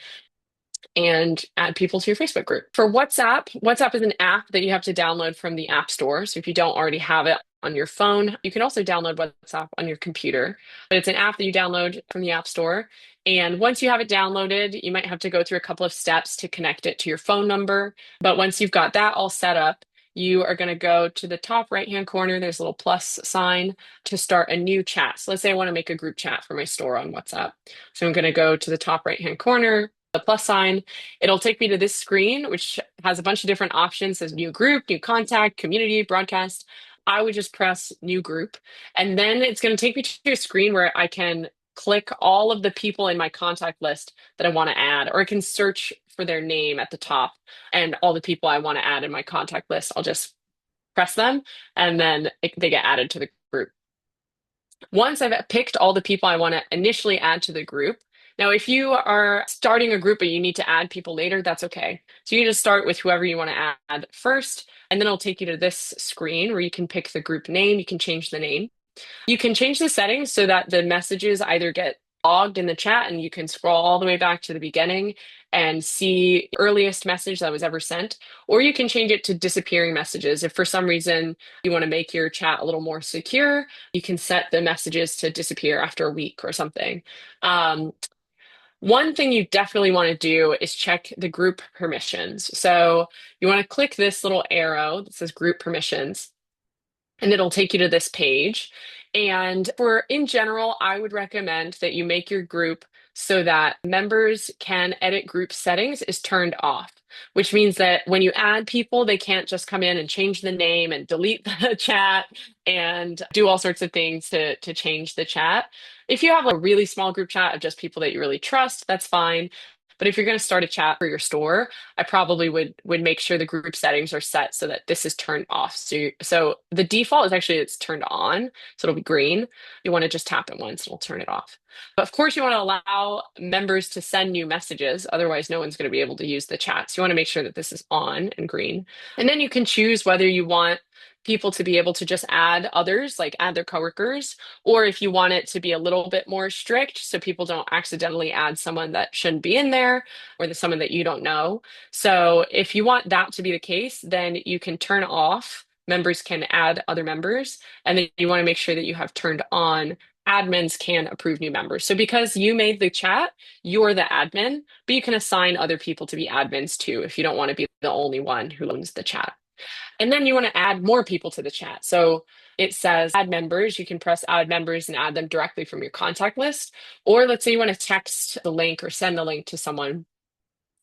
and add people to your Facebook group. For WhatsApp, WhatsApp is an app that you have to download from the App Store. So if you don't already have it on your phone, you can also download WhatsApp on your computer. But it's an app that you download from the App Store. And once you have it downloaded, you might have to go through a couple of steps to connect it to your phone number. But once you've got that all set up, you are going to go to the top right-hand corner. There's a little plus sign to start a new chat. So let's say I want to make a group chat for my store on WhatsApp. So I'm going to go to the top right-hand corner, the plus sign. It'll take me to this screen, which has a bunch of different options. It says new group, new contact, community, broadcast. I would just press new group. And then it's going to take me to a screen where I can click all of the people in my contact list that I want to add, or I can search for their name at the top, and all the people I want to add in my contact list, I'll just press them, and then they get added to the group. Once I've picked all the people I want to initially add to the group, Now, if you are starting a group but you need to add people later, that's okay. So you just start with whoever you want to add first, and then it'll take you to this screen where you can pick the group name. You can change the name. You can change the settings so that the messages either get logged in the chat and you can scroll all the way back to the beginning and see the earliest message that was ever sent, or you can change it to disappearing messages. If for some reason you want to make your chat a little more secure, you can set the messages to disappear after a week or something. One thing you definitely want to do is check the group permissions. So you want to click this little arrow that says group permissions, and it'll take you to this page. And in general, I would recommend that you make your group so that members can edit group settings is turned off, which means that when you add people, they can't just come in and change the name and delete the chat and do all sorts of things to change the chat. If you have a really small group chat of just people that you really trust, that's fine. But if you're going to start a chat for your store, I probably would make sure the group settings are set so that this is turned off. So the default is actually it's turned on, so it'll be green. You want to just tap it once, it'll turn it off. But of course, you want to allow members to send new messages. Otherwise, no one's going to be able to use the chat. So you want to make sure that this is on and green. And then you can choose whether you want people to be able to just add others, like add their coworkers, or if you want it to be a little bit more strict so people don't accidentally add someone that shouldn't be in there or someone that you don't know. So if you want that to be the case, then you can turn off members can add other members, and then you want to make sure that you have turned on admins can approve new members. So because you made the chat, you're the admin, but you can assign other people to be admins too if you don't want to be the only one who owns the chat. And then you want to add more people to the chat. So it says add members. You can press add members and add them directly from your contact list. Or let's say you want to text the link or send the link to someone.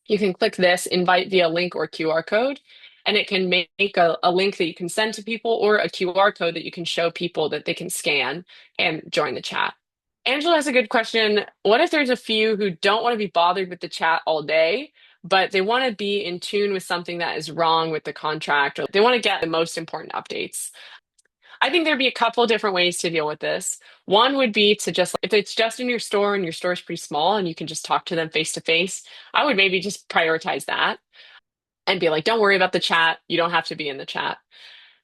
You can click this, invite via link or QR code, and it can make a link that you can send to people or a QR code that you can show people that they can scan and join the chat. Angela has a good question. What if there's a few who don't want to be bothered with the chat all day, but they want to be in tune with something that is wrong with the contract, or they want to get the most important updates? I think there'd be a couple of different ways to deal with this. One would be to just, if it's just in your store and your store is pretty small and you can just talk to them face to face, I would maybe just prioritize that and be like, don't worry about the chat. You don't have to be in the chat.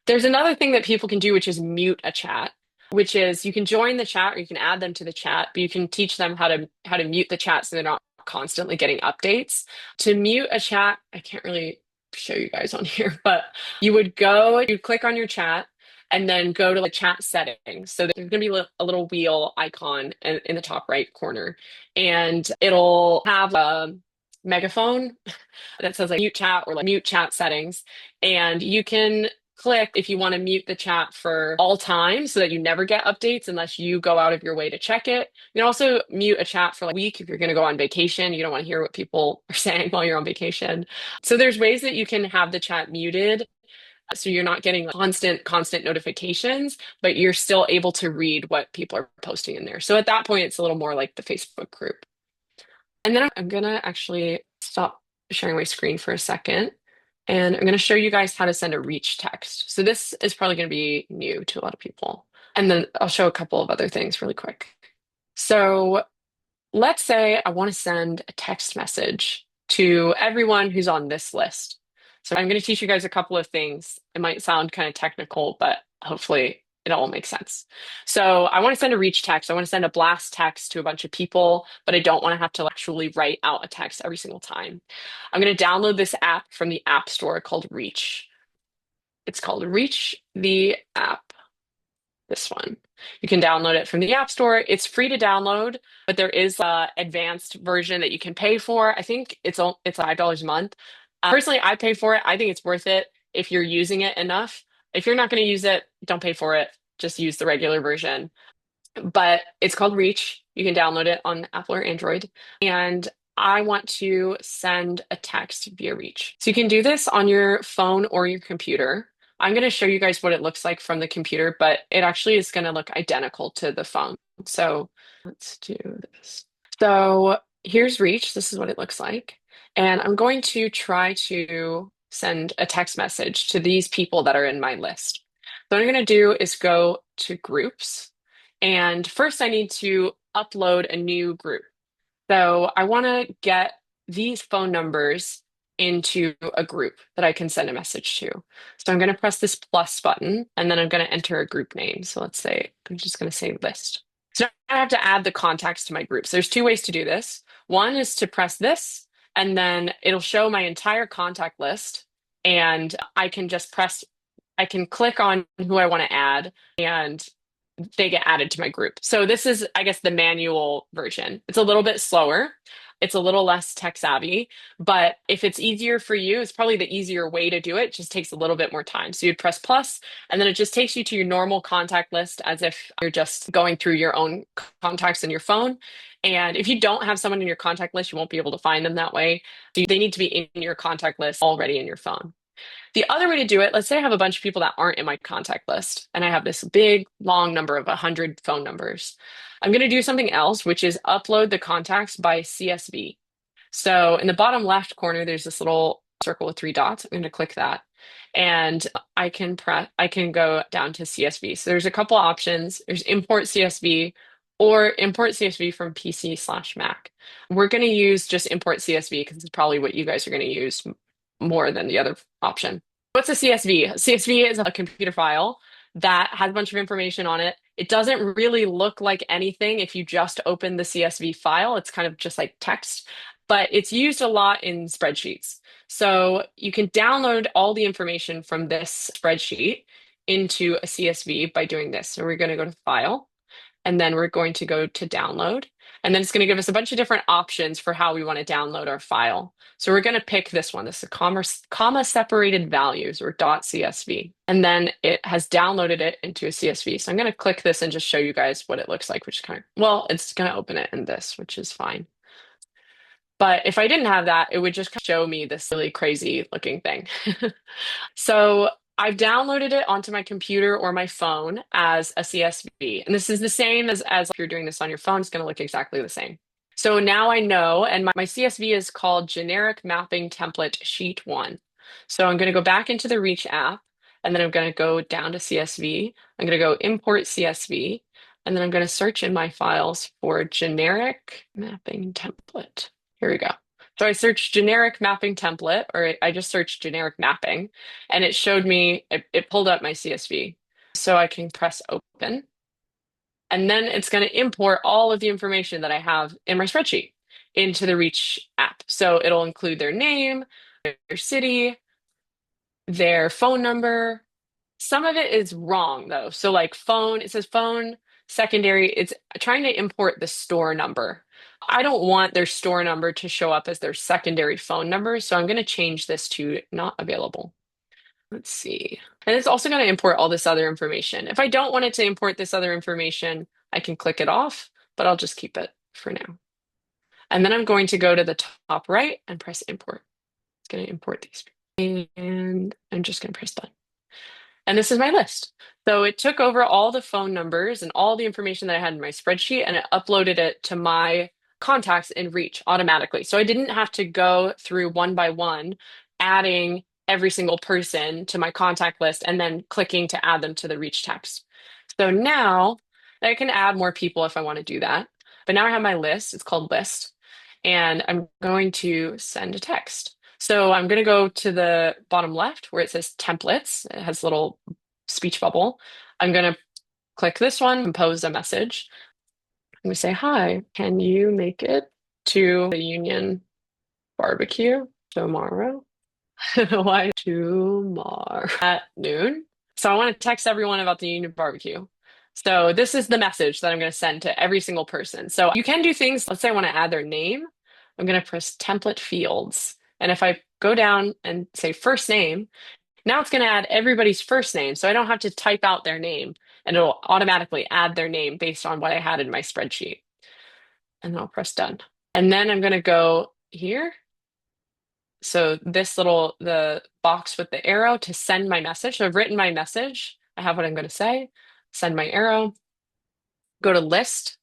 There's another thing that people can do, which is mute a chat, which is you can join the chat or you can add them to the chat, but you can teach them how to mute the chat so they're not constantly getting updates. To mute a chat, I can't really show you guys on here, but you'd click on your chat and then go to the chat settings. So there's going to be a little wheel icon in the top right corner, and it'll have a megaphone that says like mute chat or like mute chat settings. And you can click if you want to mute the chat for all time so that you never get updates unless you go out of your way to check it. You can also mute a chat for like a week if you're going to go on vacation. You don't want to hear what people are saying while you're on vacation. So there's ways that you can have the chat muted so you're not getting like constant notifications, but you're still able to read what people are posting in there. So at that point, it's a little more like the Facebook group. And then I'm going to actually stop sharing my screen for a second. And I'm going to show you guys how to send a reach text. So this is probably going to be new to a lot of people. And then I'll show a couple of other things really quick. So let's say I want to send a text message to everyone who's on this list. So I'm going to teach you guys a couple of things. It might sound kind of technical, but hopefully it all makes sense. So I want to send a reach text. I want to send a blast text to a bunch of people, but I don't want to have to actually write out a text every single time. I'm going to download this app from the App Store called Reach. It's called Reach the app. This one. You can download it from the App Store. It's free to download, but there is an advanced version that you can pay for. I think it's $5 a month. Personally, I pay for it. I think it's worth it if you're using it enough. If you're not going to use it, don't pay for it. Just use the regular version. But it's called Reach. You can download it on Apple or Android. And I want to send a text via Reach. So you can do this on your phone or your computer. I'm going to show you guys what it looks like from the computer, but it actually is going to look identical to the phone. So let's do this. So here's Reach. This is what it looks like. And I'm going to try to send a text message to these people that are in my list. So what I'm going to do is go to groups. And first I need to upload a new group. So I want to get these phone numbers into a group that I can send a message to. So I'm going to press this plus button and then I'm going to enter a group name. So let's say, I'm just going to say list. So I have to add the contacts to my group. So there's two ways to do this. One is to press this and then it'll show my entire contact list and I can just I can click on who I want to add and they get added to my group. So this is, I guess, the manual version. It's a little bit slower. It's a little less tech savvy, but if it's easier for you, it's probably the easier way to do it. It just takes a little bit more time. So you'd press plus, and then it just takes you to your normal contact list as if you're just going through your own contacts in your phone. And if you don't have someone in your contact list, you won't be able to find them that way. So they need to be in your contact list already in your phone. The other way to do it, let's say I have a bunch of people that aren't in my contact list, and I have this big, long number of 100 phone numbers. I'm going to do something else, which is upload the contacts by CSV. So in the bottom left corner, there's this little circle with three dots. I'm going to click that, and I can go down to CSV. So there's a couple options. There's import CSV or import CSV from PC/Mac. We're going to use just import CSV because it's probably what you guys are going to use more than the other option. What's a CSV? CSV is a computer file that has a bunch of information on it. It doesn't really look like anything if you just open the CSV file. It's kind of just like text, but it's used a lot in spreadsheets. So you can download all the information from this spreadsheet into a CSV by doing this. So we're going to go to File, and then we're going to go to Download. And then it's going to give us a bunch of different options for how we want to download our file. So we're going to pick this one. This is comma separated values or .csv. And then it has downloaded it into a CSV. So I'm going to click this and just show you guys what it looks like, which is kind of, well, it's going to open it in this, which is fine. But if I didn't have that, it would just show me this really crazy looking thing. So I've downloaded it onto my computer or my phone as a CSV. And this is the same as if you're doing this on your phone, it's going to look exactly the same. So now I know, and my CSV is called Generic Mapping Template Sheet 1. So I'm going to go back into the Reach app, and then I'm going to go down to CSV. I'm going to go Import CSV, and then I'm going to search in my files for Generic Mapping Template. Here we go. So I searched generic mapping template, or I just searched generic mapping, and it showed me, it pulled up my CSV. So I can press open, and then it's going to import all of the information that I have in my spreadsheet into the Reach app. So it'll include their name, their city, their phone number. Some of it is wrong though. So like phone, it says phone, secondary, it's trying to import the store number. I don't want their store number to show up as their secondary phone number, so I'm going to change this to not available. Let's see. And it's also going to import all this other information. If I don't want it to import this other information, I can click it off, but I'll just keep it for now. And then I'm going to go to the top right and press import. It's going to import these. And I'm just going to press done. And this is my list. So it took over all the phone numbers and all the information that I had in my spreadsheet, and it uploaded it to my contacts in Reach automatically. So I didn't have to go through one by one, adding every single person to my contact list and then clicking to add them to the Reach text. So now I can add more people if I want to do that. But now I have my list. It's called list. And I'm going to send a text. So I'm going to go to the bottom left where it says templates. It has a little speech bubble. I'm going to click this one, compose a message. I'm going to say, hi, can you make it to the Union barbecue tomorrow? Why tomorrow at noon? So I want to text everyone about the Union barbecue. So this is the message that I'm going to send to every single person. So you can do things, let's say I want to add their name. I'm going to press template fields. And if I go down and say first name, now it's going to add everybody's first name. So I don't have to type out their name, and it'll automatically add their name based on what I had in my spreadsheet. And then I'll press done. And then I'm going to go here. So this the box with the arrow to send my message. So I've written my message. I have what I'm going to say. Send my arrow. Go to list.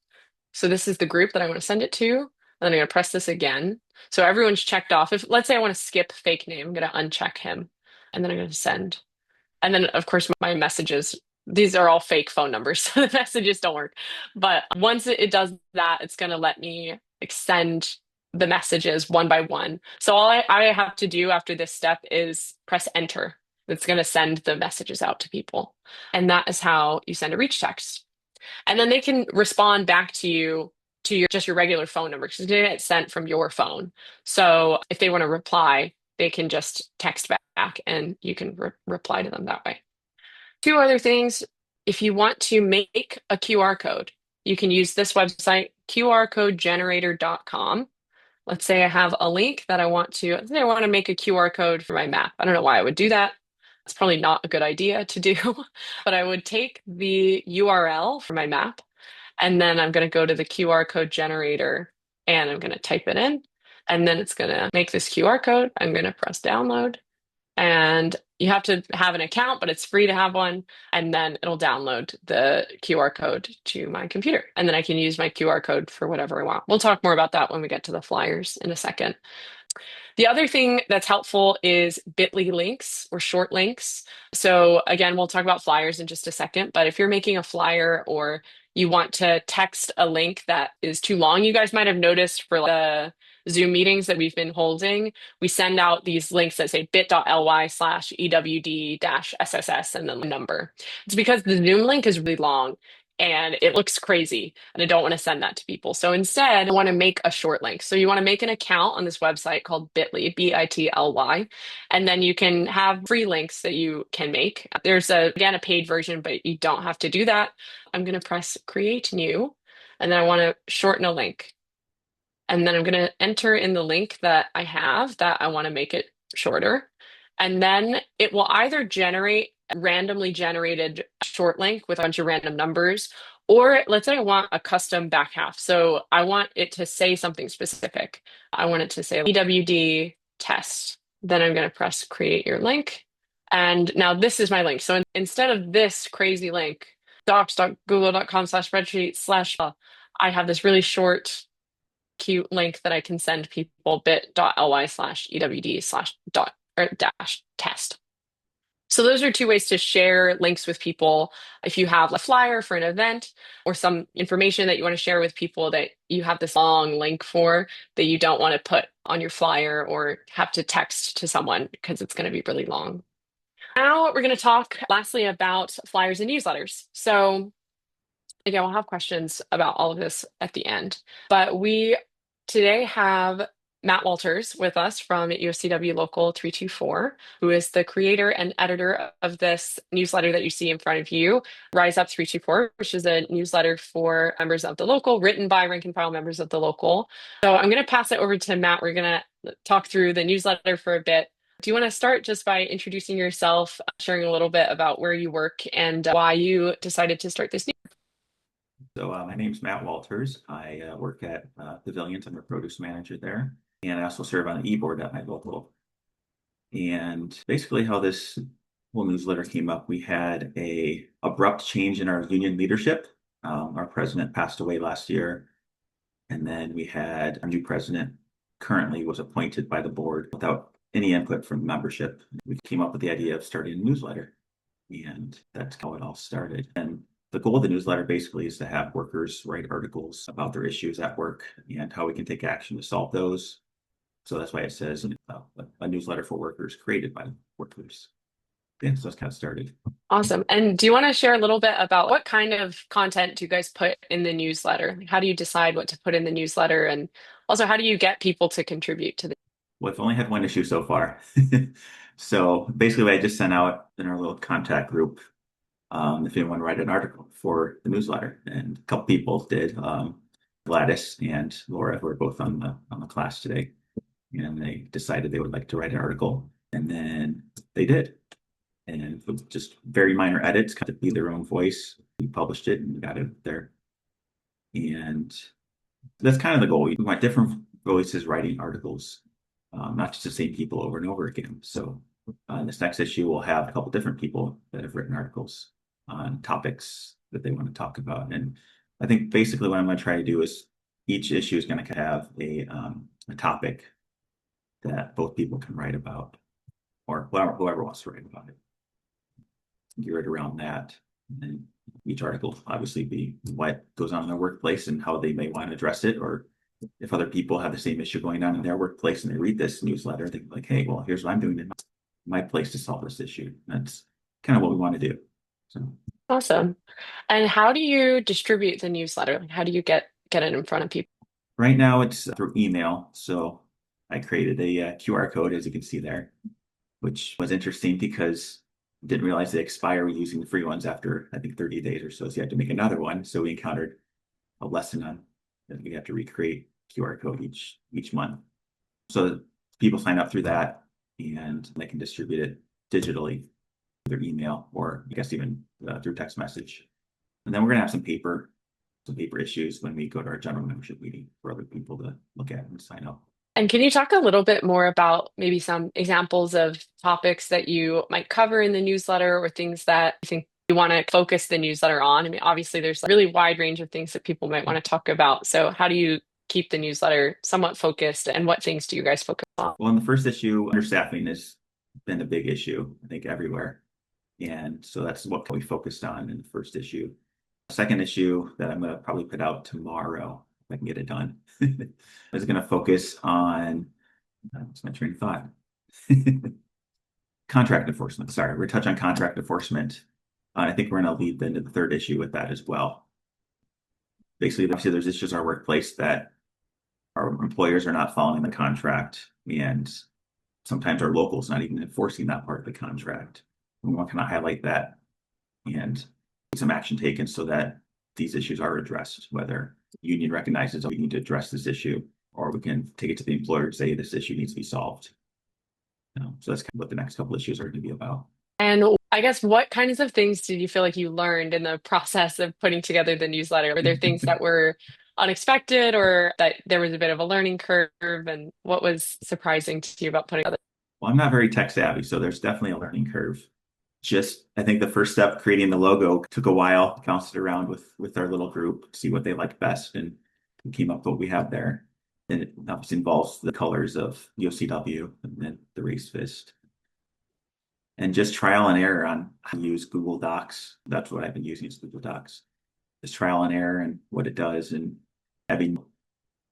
So this is the group that I want to send it to. And then I'm going to press this again. So everyone's checked off. If let's say I want to skip fake name, I'm going to uncheck him. And then I'm going to send. And then, of course, my messages, these are all fake phone numbers, so the messages don't work. But once it does that, it's going to let me send the messages one by one. So all I have to do after this step is press enter. It's going to send the messages out to people. And that is how you send a reach text. And then they can respond back to you to your regular phone number because it's going to get sent from your phone. So if they want to reply, they can just text back and you can reply to them that way. Two other things. If you want to make a QR code, you can use this website, qrcodegenerator.com. Let's say I have a link that I want to make a QR code for my map. I don't know why I would do that. It's probably not a good idea to do, but I would take the URL for my map and then I'm going to go to the QR code generator and I'm going to type it in. And then it's going to make this QR code. I'm going to press download. And you have to have an account, but it's free to have one. And then it'll download the QR code to my computer. And then I can use my QR code for whatever I want. We'll talk more about that when we get to the flyers in a second. The other thing that's helpful is bit.ly links or short links. So again, we'll talk about flyers in just a second, but if you're making a flyer or you want to text a link that is too long, you guys might have noticed for the Zoom meetings that we've been holding, we send out these links that say bit.ly/EWD-SSS and then the number. It's because the Zoom link is really long and it looks crazy and I don't want to send that to people. So instead, I want to make a short link. So you want to make an account on this website called Bitly, Bitly, and then you can have free links that you can make. There's again a paid version, but you don't have to do that. I'm going to press create new, and then I want to shorten a link. And then I'm going to enter in the link that I have that I want to make it shorter. And then it will either generate a randomly generated short link with a bunch of random numbers, or let's say I want a custom back half. So I want it to say something specific. I want it to say EWD test. Then I'm going to press create your link. And now this is my link. So instead of this crazy link, docs.google.com/spreadsheet/ I have this really short cute link that I can send people bit.ly/EWD/test. So those are two ways to share links with people. If you have a flyer for an event or some information that you want to share with people that you have this long link for that you don't want to put on your flyer or have to text to someone because it's going to be really long. Now we're going to talk lastly about flyers and newsletters. So again, we'll have questions about all of this at the end, but we today have Matt Walters with us from USCW Local 324, who is the creator and editor of this newsletter that you see in front of you, Rise Up 324, which is a newsletter for members of the local, written by rank and file members of the local. So I'm going to pass it over to Matt. We're going to talk through the newsletter for a bit. Do you want to start just by introducing yourself, sharing a little bit about where you work and why you decided to start this newsletter? So my name's Matt Walters. I work at Pavilions. I'm a produce manager there. And I also serve on the e-board at my local. And basically how this whole newsletter came up, we had a abrupt change in our union leadership. Our president passed away last year. And then we had a new president currently was appointed by the board without any input from membership. We came up with the idea of starting a newsletter. And that's how it all started. And the goal of the newsletter basically is to have workers write articles about their issues at work and how we can take action to solve those. So that's why it says a newsletter for workers created by workers. Yeah, so that's kind of started. Awesome. And do you want to share a little bit about what kind of content do you guys put in the newsletter? How do you decide what to put in the newsletter? And also, how do you get people to contribute to the? Well, I've only had one issue so far. So basically, I just sent out in our little contact group if anyone write an article for the newsletter, and a couple people did. Gladys and Laura, who are both on the class today, and they decided they would like to write an article, and then they did. And with just very minor edits, kind of be their own voice. We published it and got it there. And that's kind of the goal. We want different voices writing articles, not just the same people over and over again. So in this next issue, we'll have a couple different people that have written articles on topics that they want to talk about. And I think basically what I'm going to try to do is each issue is going to have a topic that both people can write about, or whoever wants to write about it. Gear it around that. And then each article obviously be what goes on in their workplace and how they may want to address it, or if other people have the same issue going on in their workplace and they read this newsletter, they can be like, hey, well, here's what I'm doing in my place to solve this issue. That's kind of what we want to do. So Awesome. And how do you distribute the newsletter? Like, how do you get it in front of people? right now it's through email. So I created a QR code, as you can see there, which was interesting because I didn't realize they expire using the free ones after, I think, 30 days or so. So you had to make another one. So we encountered a lesson on that we have to recreate QR code each month. So people sign up through that and they can distribute it digitally through their email or I guess even through text message. And then we're going to have some paper issues when we go to our general membership meeting for other people to look at and sign up. And can you talk a little bit more about maybe some examples of topics that you might cover in the newsletter or things that you think you want to focus the newsletter on? I mean, obviously, there's a really wide range of things that people might want to talk about. So, how do you keep the newsletter somewhat focused, and what things do you guys focus on? Well, in the first issue, understaffing has been a big issue, I think, everywhere. And so that's what we focused on in the first issue. Second issue that I'm going to probably put out tomorrow, if I can get it done, is going to focus on, what's my train of thought? Contract enforcement. Sorry, we're touching on contract enforcement. I think we're going to lead into the third issue with that as well. Basically, obviously, there's issues in our workplace that our employers are not following the contract, and sometimes our locals not even enforcing that part of the contract. We want to kind of highlight that and some action taken so that these issues are addressed, whether the union recognizes we need to address this issue, or we can take it to the employer and say this issue needs to be solved. So that's kind of what the next couple issues are going to be about. And I guess what kinds of things did you feel like you learned in the process of putting together the newsletter? Were there things that were unexpected or that there was a bit of a learning curve? And what was surprising to you about putting together? Well, I'm not very tech savvy, so there's definitely a learning curve. I think the first step, creating the logo, took a while, bounced it around with our little group, see what they liked best, and came up with what we have there. And it obviously involves the colors of the OCW and then the race fist. And just trial and error on how to use Google Docs. That's what I've been using is Google Docs. Just trial and error and what it does, and having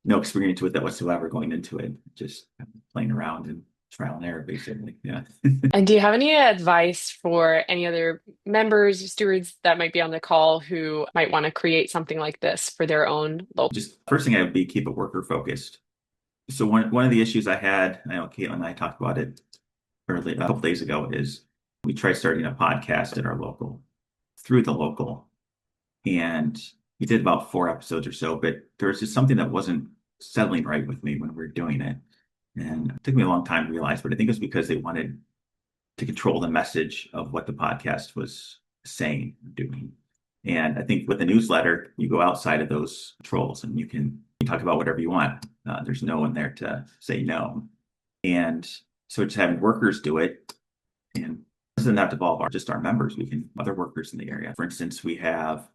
no experience with it whatsoever going into it, just playing around and trial and error, basically. Yeah. And do you have any advice for any other members, stewards that might be on the call who might want to create something like this for their own local? Just first thing I would be keep it worker focused. So one of the issues I had, I know Caitlin and I talked about it early a couple days ago, is we tried starting a podcast at our local through the local, and we did about 4 episodes or so, but there was just something that wasn't settling right with me when we were doing it. And it took me a long time to realize, but I think it was because they wanted to control the message of what the podcast was saying and doing. And I think with the newsletter, you go outside of those controls and you can talk about whatever you want. There's no one there to say no. And so just having workers do it, and this doesn't have to involve just our members. We can other workers in the area. For instance, we have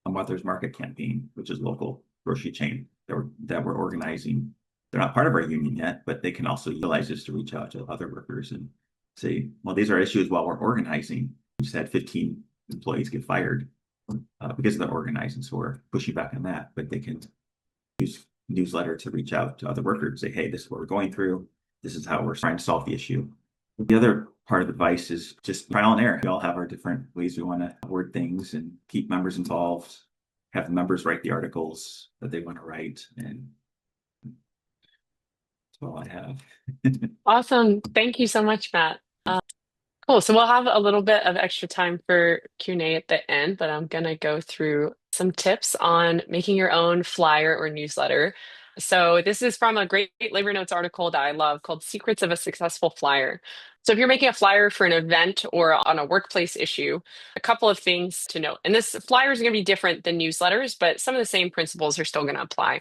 a Mother's Market campaign, which is a local grocery chain that we're organizing. They're not part of our union yet, but they can also utilize this to reach out to other workers and say, well, these are issues while we're organizing. We just had 15 employees get fired because of the organizing. So we're pushing back on that, but they can use newsletter to reach out to other workers and say, hey, this is what we're going through. This is how we're trying to solve the issue. The other part of advice is just trial and error. We all have our different ways we want to word things and keep members involved, have the members write the articles that they want to write, and that's all I have. Awesome. Thank you so much, Matt. Cool. So we'll have a little bit of extra time for Q&A at the end, but I'm going to go through some tips on making your own flyer or newsletter. So this is from a great Labor Notes article that I love called Secrets of a Successful Flyer. So if you're making a flyer for an event or on a workplace issue, a couple of things to note. And this flyer is going to be different than newsletters, but some of the same principles are still going to apply.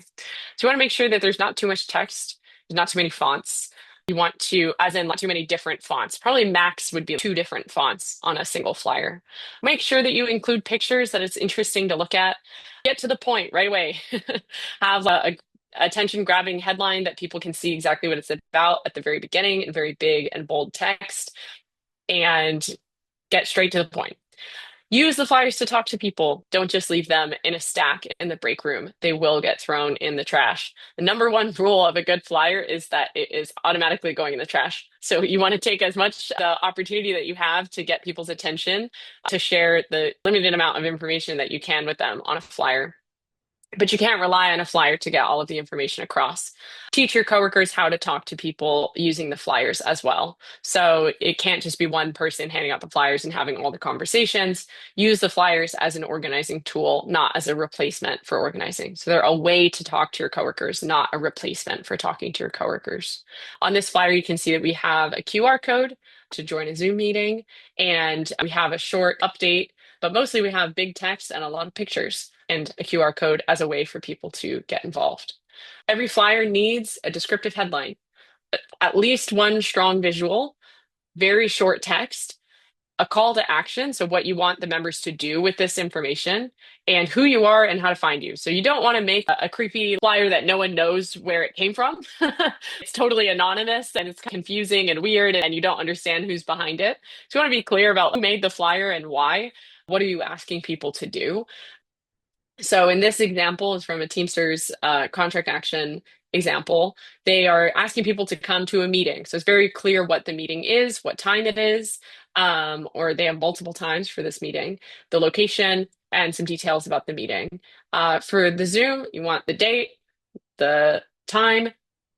So you want to make sure that there's not too much text, there's not too many fonts. You want to, as in not too many different fonts. Probably max would be 2 different fonts on a single flyer. Make sure that you include pictures that it's interesting to look at. Get to the point right away. Have a attention-grabbing headline that people can see exactly what it's about at the very beginning in very big and bold text, and get straight to the point. Use the flyers to talk to people. Don't just leave them in a stack in the break room. They will get thrown in the trash. The number one rule of a good flyer is that it is automatically going in the trash. So you want to take as much the opportunity that you have to get people's attention to share the limited amount of information that you can with them on a flyer. But you can't rely on a flyer to get all of the information across. Teach your coworkers how to talk to people using the flyers as well. So it can't just be one person handing out the flyers and having all the conversations. Use the flyers as an organizing tool, not as a replacement for organizing. So they're a way to talk to your coworkers, not a replacement for talking to your coworkers. On this flyer, you can see that we have a QR code to join a Zoom meeting, and we have a short update, but mostly we have big text and a lot of pictures and a QR code as a way for people to get involved. Every flyer needs a descriptive headline, at least one strong visual, very short text, a call to action, so what you want the members to do with this information, and who you are and how to find you. So you don't want to make a creepy flyer that no one knows where it came from. It's totally anonymous and it's confusing and weird and you don't understand who's behind it. So you want to be clear about who made the flyer and why. What are you asking people to do? So in this example is from a Teamsters contract action example. They are asking people to come to a meeting. So it's very clear what the meeting is, what time it is, or they have multiple times for this meeting, the location, and some details about the meeting. For the Zoom, you want the date, the time,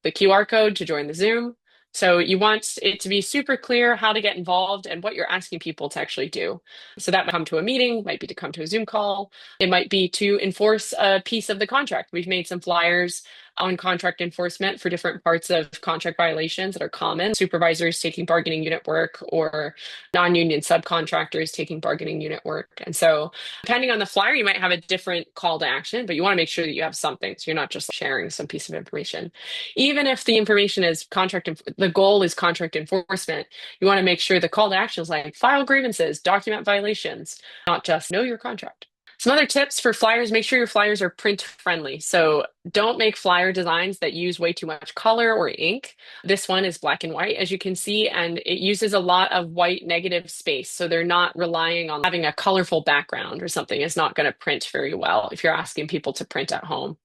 the QR code to join the Zoom. So you want it to be super clear how to get involved and what you're asking people to actually do. So that might come to a meeting, might be to come to a Zoom call. It might be to enforce a piece of the contract. We've made some flyers on contract enforcement for different parts of contract violations that are common. Supervisors taking bargaining unit work or non-union subcontractors taking bargaining unit work. And so depending on the flyer, you might have a different call to action, but you want to make sure that you have something. So you're not just sharing some piece of information. Even if the information is the goal is contract enforcement, you want to make sure the call to action is like file grievances, document violations, not just know your contract. Some other tips for flyers, make sure your flyers are print friendly. So don't make flyer designs that use way too much color or ink. This one is black and white, as you can see, and it uses a lot of white negative space. So they're not relying on having a colorful background or something. It's not going to print very well if you're asking people to print at home.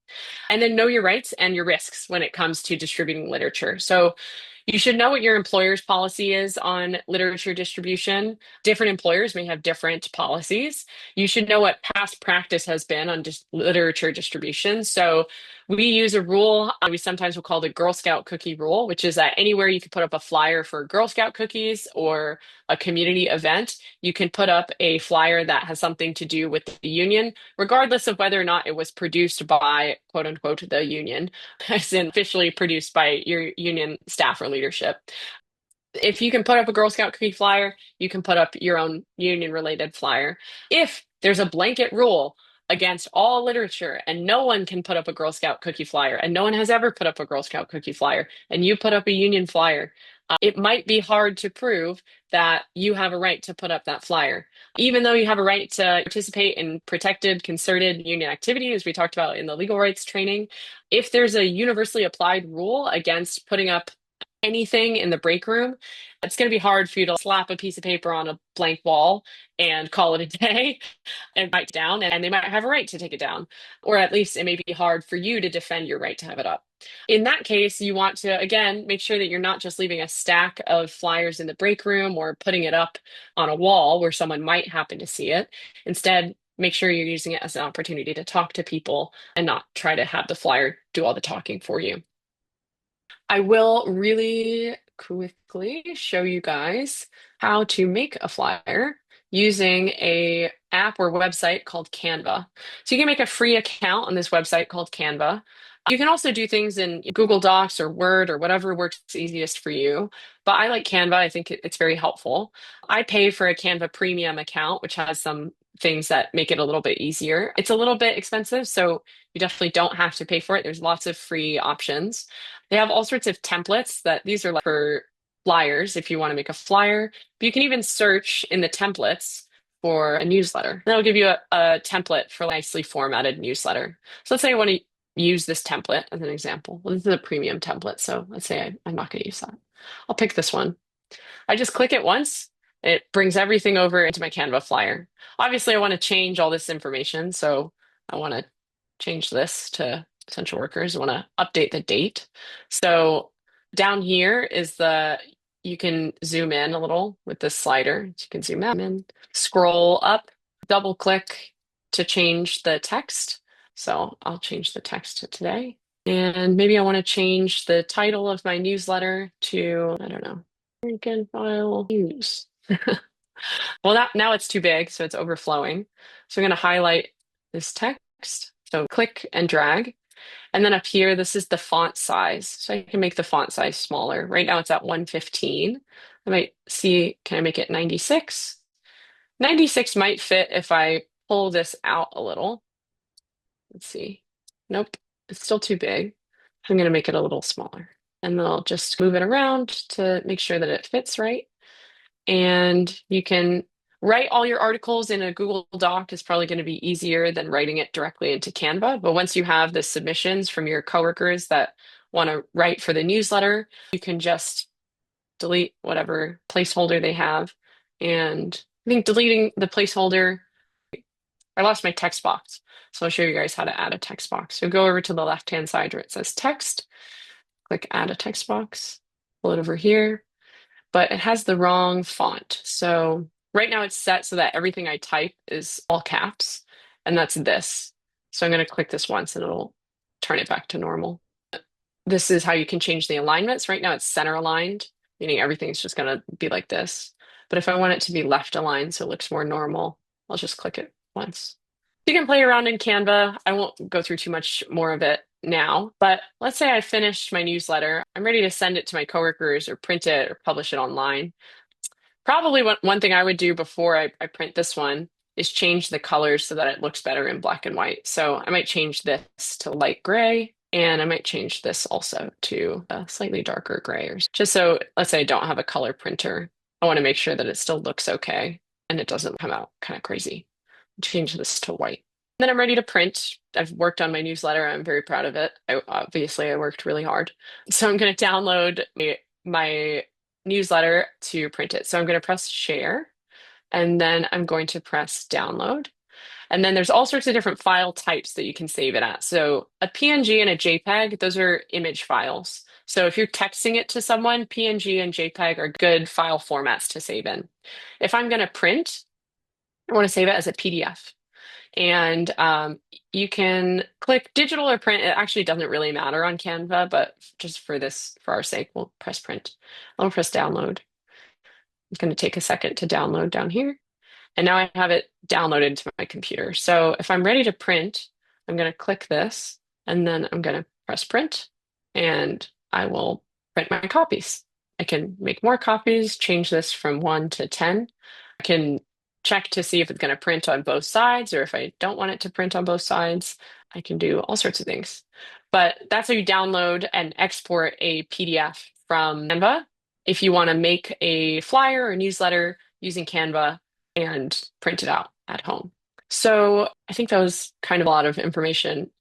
And then know your rights and your risks when it comes to distributing literature. So you should know what your employer's policy is on literature distribution. Different employers may have different policies. You should know what past practice has been on literature distribution. So we use a rule we sometimes will call the Girl Scout cookie rule, which is that anywhere you can put up a flyer for Girl Scout cookies or a community event, you can put up a flyer that has something to do with the union, regardless of whether or not it was produced by quote unquote the union, as in officially produced by your union staff or leadership. If you can put up a Girl Scout cookie flyer, you can put up your own union related flyer. If there's a blanket rule against all literature and no one can put up a Girl Scout cookie flyer and no one has ever put up a Girl Scout cookie flyer and you put up a union flyer, it might be hard to prove that you have a right to put up that flyer. Even though you have a right to participate in protected, concerted union activity, as we talked about in the legal rights training, if there's a universally applied rule against putting up anything in the break room, it's going to be hard for you to slap a piece of paper on a blank wall and call it a day and write it down, and they might have a right to take it down. Or at least it may be hard for you to defend your right to have it up. In that case, you want to, again, make sure that you're not just leaving a stack of flyers in the break room or putting it up on a wall where someone might happen to see it. Instead, make sure you're using it as an opportunity to talk to people and not try to have the flyer do all the talking for you. I will really quickly show you guys how to make a flyer using a app or website called Canva. So you can make a free account on this website called Canva. You can also do things in Google Docs or Word or whatever works easiest for you. But I like Canva. I think it's very helpful. I pay for a Canva premium account, which has some things that make it a little bit easier. It's a little bit expensive, so you definitely don't have to pay for it. There's lots of free options. They have all sorts of templates that these are like for flyers if you want to make a flyer, but you can even search in the templates for a newsletter. That'll give you a template for a nicely formatted newsletter. So let's say I want to use this template as an example. Well, this is a premium template, so let's say I'm not going to use that. I'll pick this one. I just click it once It brings everything over into my Canva flyer. Obviously, I want to change all this information, so I want to change this to essential workers. I want to update the date. So down here is you can zoom in a little with this slider. You can zoom in, scroll up, double click to change the text. So I'll change the text to today. And maybe I want to change the title of my newsletter to, I don't know, rank and file news. Well, now it's too big, so it's overflowing. So I'm going to highlight this text. So click and drag. And then up here, this is the font size. So I can make the font size smaller. Right now it's at 115. I might see, can I make it 96? 96 might fit if I pull this out a little. Let's see. Nope, it's still too big. I'm going to make it a little smaller. And then I'll just move it around to make sure that it fits right. And you can write all your articles in a Google Doc is probably going to be easier than writing it directly into Canva. But once you have the submissions from your coworkers that want to write for the newsletter, you can just delete whatever placeholder they have. And I think deleting the placeholder, I lost my text box. So I'll show you guys how to add a text box. So go over to the left-hand side where it says text, click add a text box, pull it over here, but it has the wrong font. So right now it's set so that everything I type is all caps, and that's this. So I'm going to click this once and it'll turn it back to normal. This is how you can change the alignments. Right now it's center aligned, meaning everything's just going to be like this. But if I want it to be left aligned so it looks more normal, I'll just click it once. You can play around in Canva. I won't go through too much more of it now, but let's say I finished my newsletter. I'm ready to send it to my coworkers or print it or publish it online. Probably one thing I would do before I print this one is change the colors so that it looks better in black and white. So I might change this to light gray, and I might change this also to a slightly darker gray, or just so, let's say I don't have a color printer. I want to make sure that it still looks okay and it doesn't come out kind of crazy. Change this to white. Then I'm ready to print. I've worked on my newsletter. I'm very proud of it. Obviously, I worked really hard. So I'm going to download my newsletter to print it. So I'm going to press share, and then I'm going to press download. And then there's all sorts of different file types that you can save it at. So a PNG and a JPEG, those are image files. So if you're texting it to someone, PNG and JPEG are good file formats to save in. If I'm going to print, I want to save it as a PDF. And you can click digital or print. It actually doesn't really matter on Canva, but just for our sake, we'll press print. I'll press download. It's going to take a second to download down here. And now I have it downloaded to my computer. So if I'm ready to print, I'm going to click this, and then I'm going to press print, and I will print my copies. I can make more copies, change this from 1 to 10. I can check to see if it's going to print on both sides, or if I don't want it to print on both sides. I can do all sorts of things. But that's how you download and export a PDF from Canva. If you want to make a flyer or newsletter using Canva and print it out at home. So I think that was kind of a lot of information.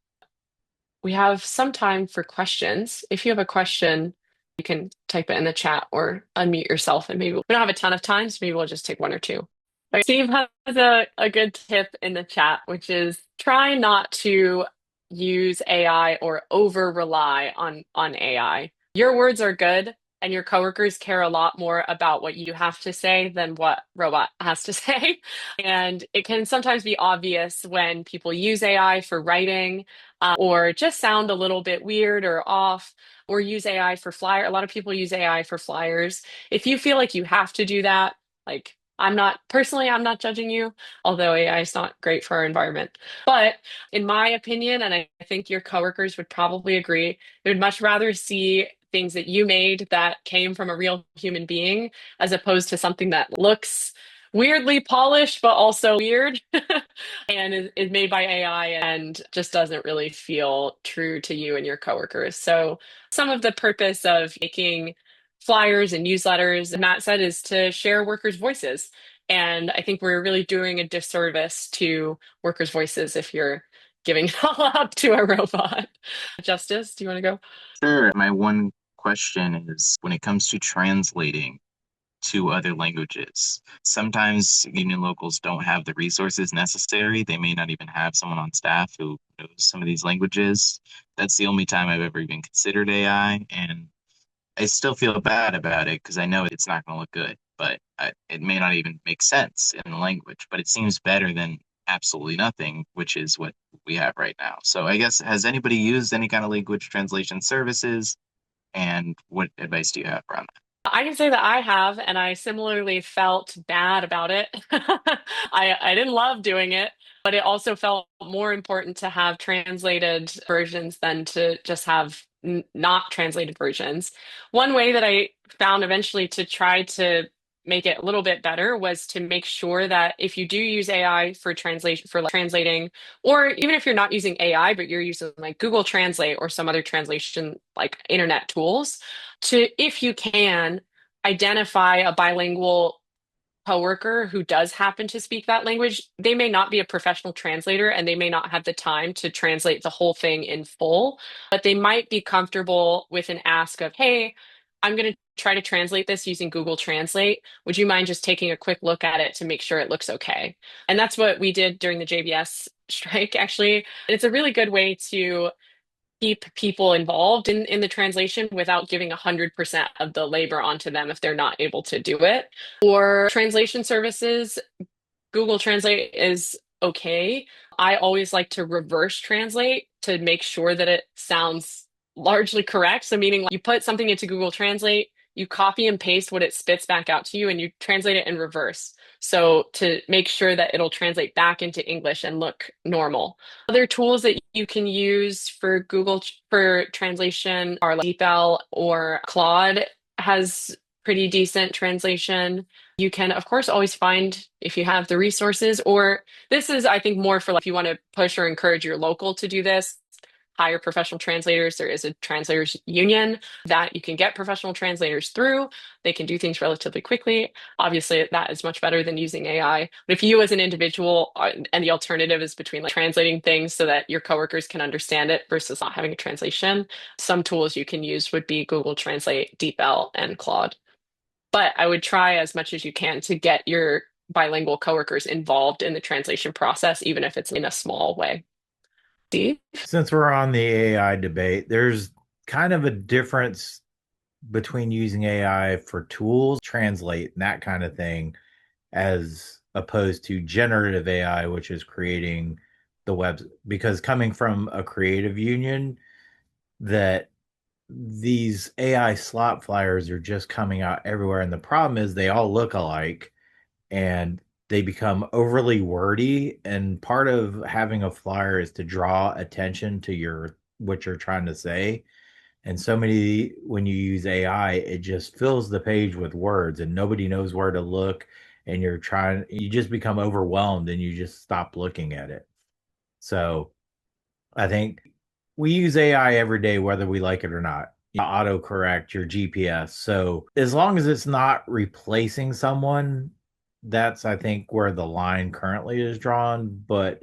We have some time for questions. If you have a question, you can type it in the chat or unmute yourself, and maybe we don't have a ton of time, so maybe we'll just take one or two. Okay, Steve has a good tip in the chat, which is try not to use AI or over rely on AI. Your words are good, and your coworkers care a lot more about what you have to say than what robot has to say. And it can sometimes be obvious when people use AI for writing, or just sound a little bit weird or off, or use AI for flyer. A lot of people use AI for flyers. If you feel like you have to do that, like I'm not judging you, although AI is not great for our environment. But in my opinion, and I think your coworkers would probably agree, they would much rather see things that you made that came from a real human being, as opposed to something that looks weirdly polished but also weird and is made by AI and just doesn't really feel true to you and your coworkers. So some of the purpose of making flyers and newsletters, Matt said, is to share workers' voices. And I think we're really doing a disservice to workers' voices if you're giving it all up to a robot. Justice, do you want to go? Sure. My one question is when it comes to translating to other languages. Sometimes union locals don't have the resources necessary. They may not even have someone on staff who knows some of these languages. That's the only time I've ever even considered AI, and I still feel bad about it because I know it's not going to look good, but it may not even make sense in the language, but it seems better than absolutely nothing, which is what we have right now. So I guess, has anybody used any kind of language translation services? And what advice do you have around that? I can say that I have, and I similarly felt bad about it. I didn't love doing it, but it also felt more important to have translated versions than to just have not translated versions. One way that I found eventually to try to make it a little bit better was to make sure that if you do use AI for translation, for like translating, or even if you're not using AI, but you're using like Google Translate or some other translation like internet tools, to, if you can, identify a bilingual coworker who does happen to speak that language. They may not be a professional translator and they may not have the time to translate the whole thing in full, but they might be comfortable with an ask of, hey, I'm going to try to translate this using Google Translate. Would you mind just taking a quick look at it to make sure it looks okay? And that's what we did during the JBS strike, actually. It's a really good way to keep people involved in the translation without giving 100% of the labor onto them if they're not able to do it. Or translation services, Google Translate is okay. I always like to reverse translate to make sure that it sounds largely correct. So, meaning like you put something into Google Translate, you copy and paste what it spits back out to you, and you translate it in reverse. So, to make sure that it'll translate back into English and look normal. Other tools that you can use for Google for translation are like DeepL or Claude has pretty decent translation. You can, of course, always find if you have the resources, or this is, I think, more for like if you want to push or encourage your local to do this, hire professional translators. There is a translators union that you can get professional translators through. They can do things relatively quickly. Obviously, that is much better than using AI. But if you as an individual and the alternative is between like translating things so that your coworkers can understand it versus not having a translation, some tools you can use would be Google Translate, DeepL, and Claude. But I would try as much as you can to get your bilingual coworkers involved in the translation process, even if it's in a small way. Steve? Since we're on the AI debate, there's kind of a difference between using AI for tools, translate, and that kind of thing, as opposed to generative AI, which is creating the web. Because coming from a creative union, that these AI slot flyers are just coming out everywhere. And the problem is they all look alike and they become overly wordy. And part of having a flyer is to draw attention to your what you're trying to say. And so many, when you use AI, it just fills the page with words and nobody knows where to look. And you just become overwhelmed and you just stop looking at it. So I think we use AI every day, whether we like it or not. Autocorrect, your GPS. So as long as it's not replacing someone, that's, I think, where the line currently is drawn. But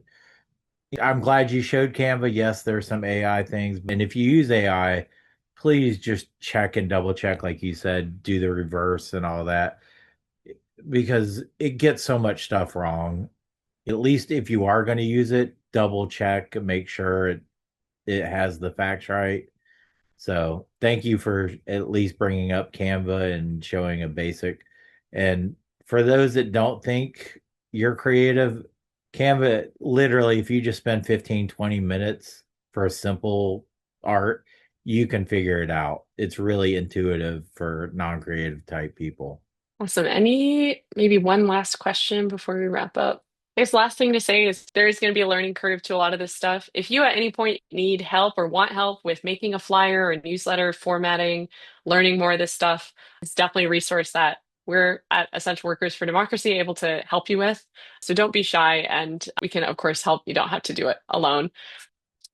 I'm glad you showed Canva. Yes, there's some AI things. And if you use AI, please just check and double check, like you said, do the reverse and all that, because it gets so much stuff wrong. At least if you are going to use it, double check, make sure it has the facts right. So thank you for at least bringing up Canva and showing a basic. And for those that don't think you're creative, Canva, literally, if you just spend 15, 20 minutes for a simple art, you can figure it out. It's really intuitive for non-creative type people. Awesome. Any maybe one last question before we wrap up? I guess last thing to say is there is going to be a learning curve to a lot of this stuff. If you at any point need help or want help with making a flyer or a newsletter, formatting, learning more of this stuff, it's definitely a resource that we're at Essential Workers for Democracy able to help you with. So don't be shy, and we can, of course, help. You don't have to do it alone.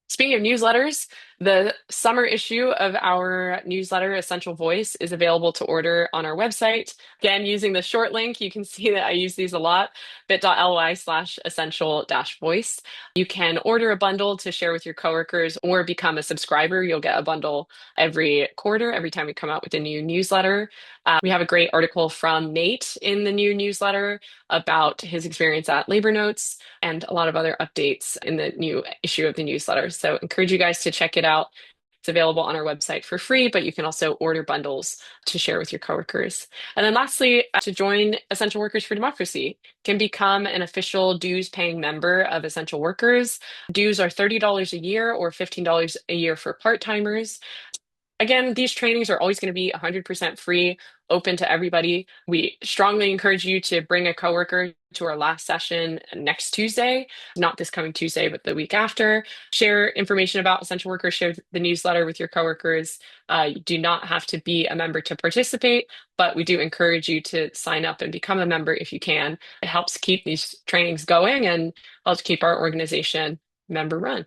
Speaking of newsletters, The summer issue of our newsletter, Essential Voice, is available to order on our website. Again, using the short link, you can see that I use these a lot, bit.ly/essential-voice. You can order a bundle to share with your coworkers or become a subscriber. You'll get a bundle every quarter, every time we come out with a new newsletter. We have a great article from Nate in the new newsletter about his experience at Labor Notes and a lot of other updates in the new issue of the newsletter. So encourage you guys to check it out. It's available on our website for free, but you can also order bundles to share with your coworkers. And then lastly, to join Essential Workers for Democracy, can become an official dues paying member of Essential Workers. Dues are $30 a year or $15 a year for part-timers. Again, these trainings are always going to be 100% free, open to everybody. We strongly encourage you to bring a coworker to our last session next Tuesday, not this coming Tuesday, but the week after. Share information about Essential Workers, share the newsletter with your coworkers. You do not have to be a member to participate, but we do encourage you to sign up and become a member if you can. It helps keep these trainings going and helps keep our organization member run.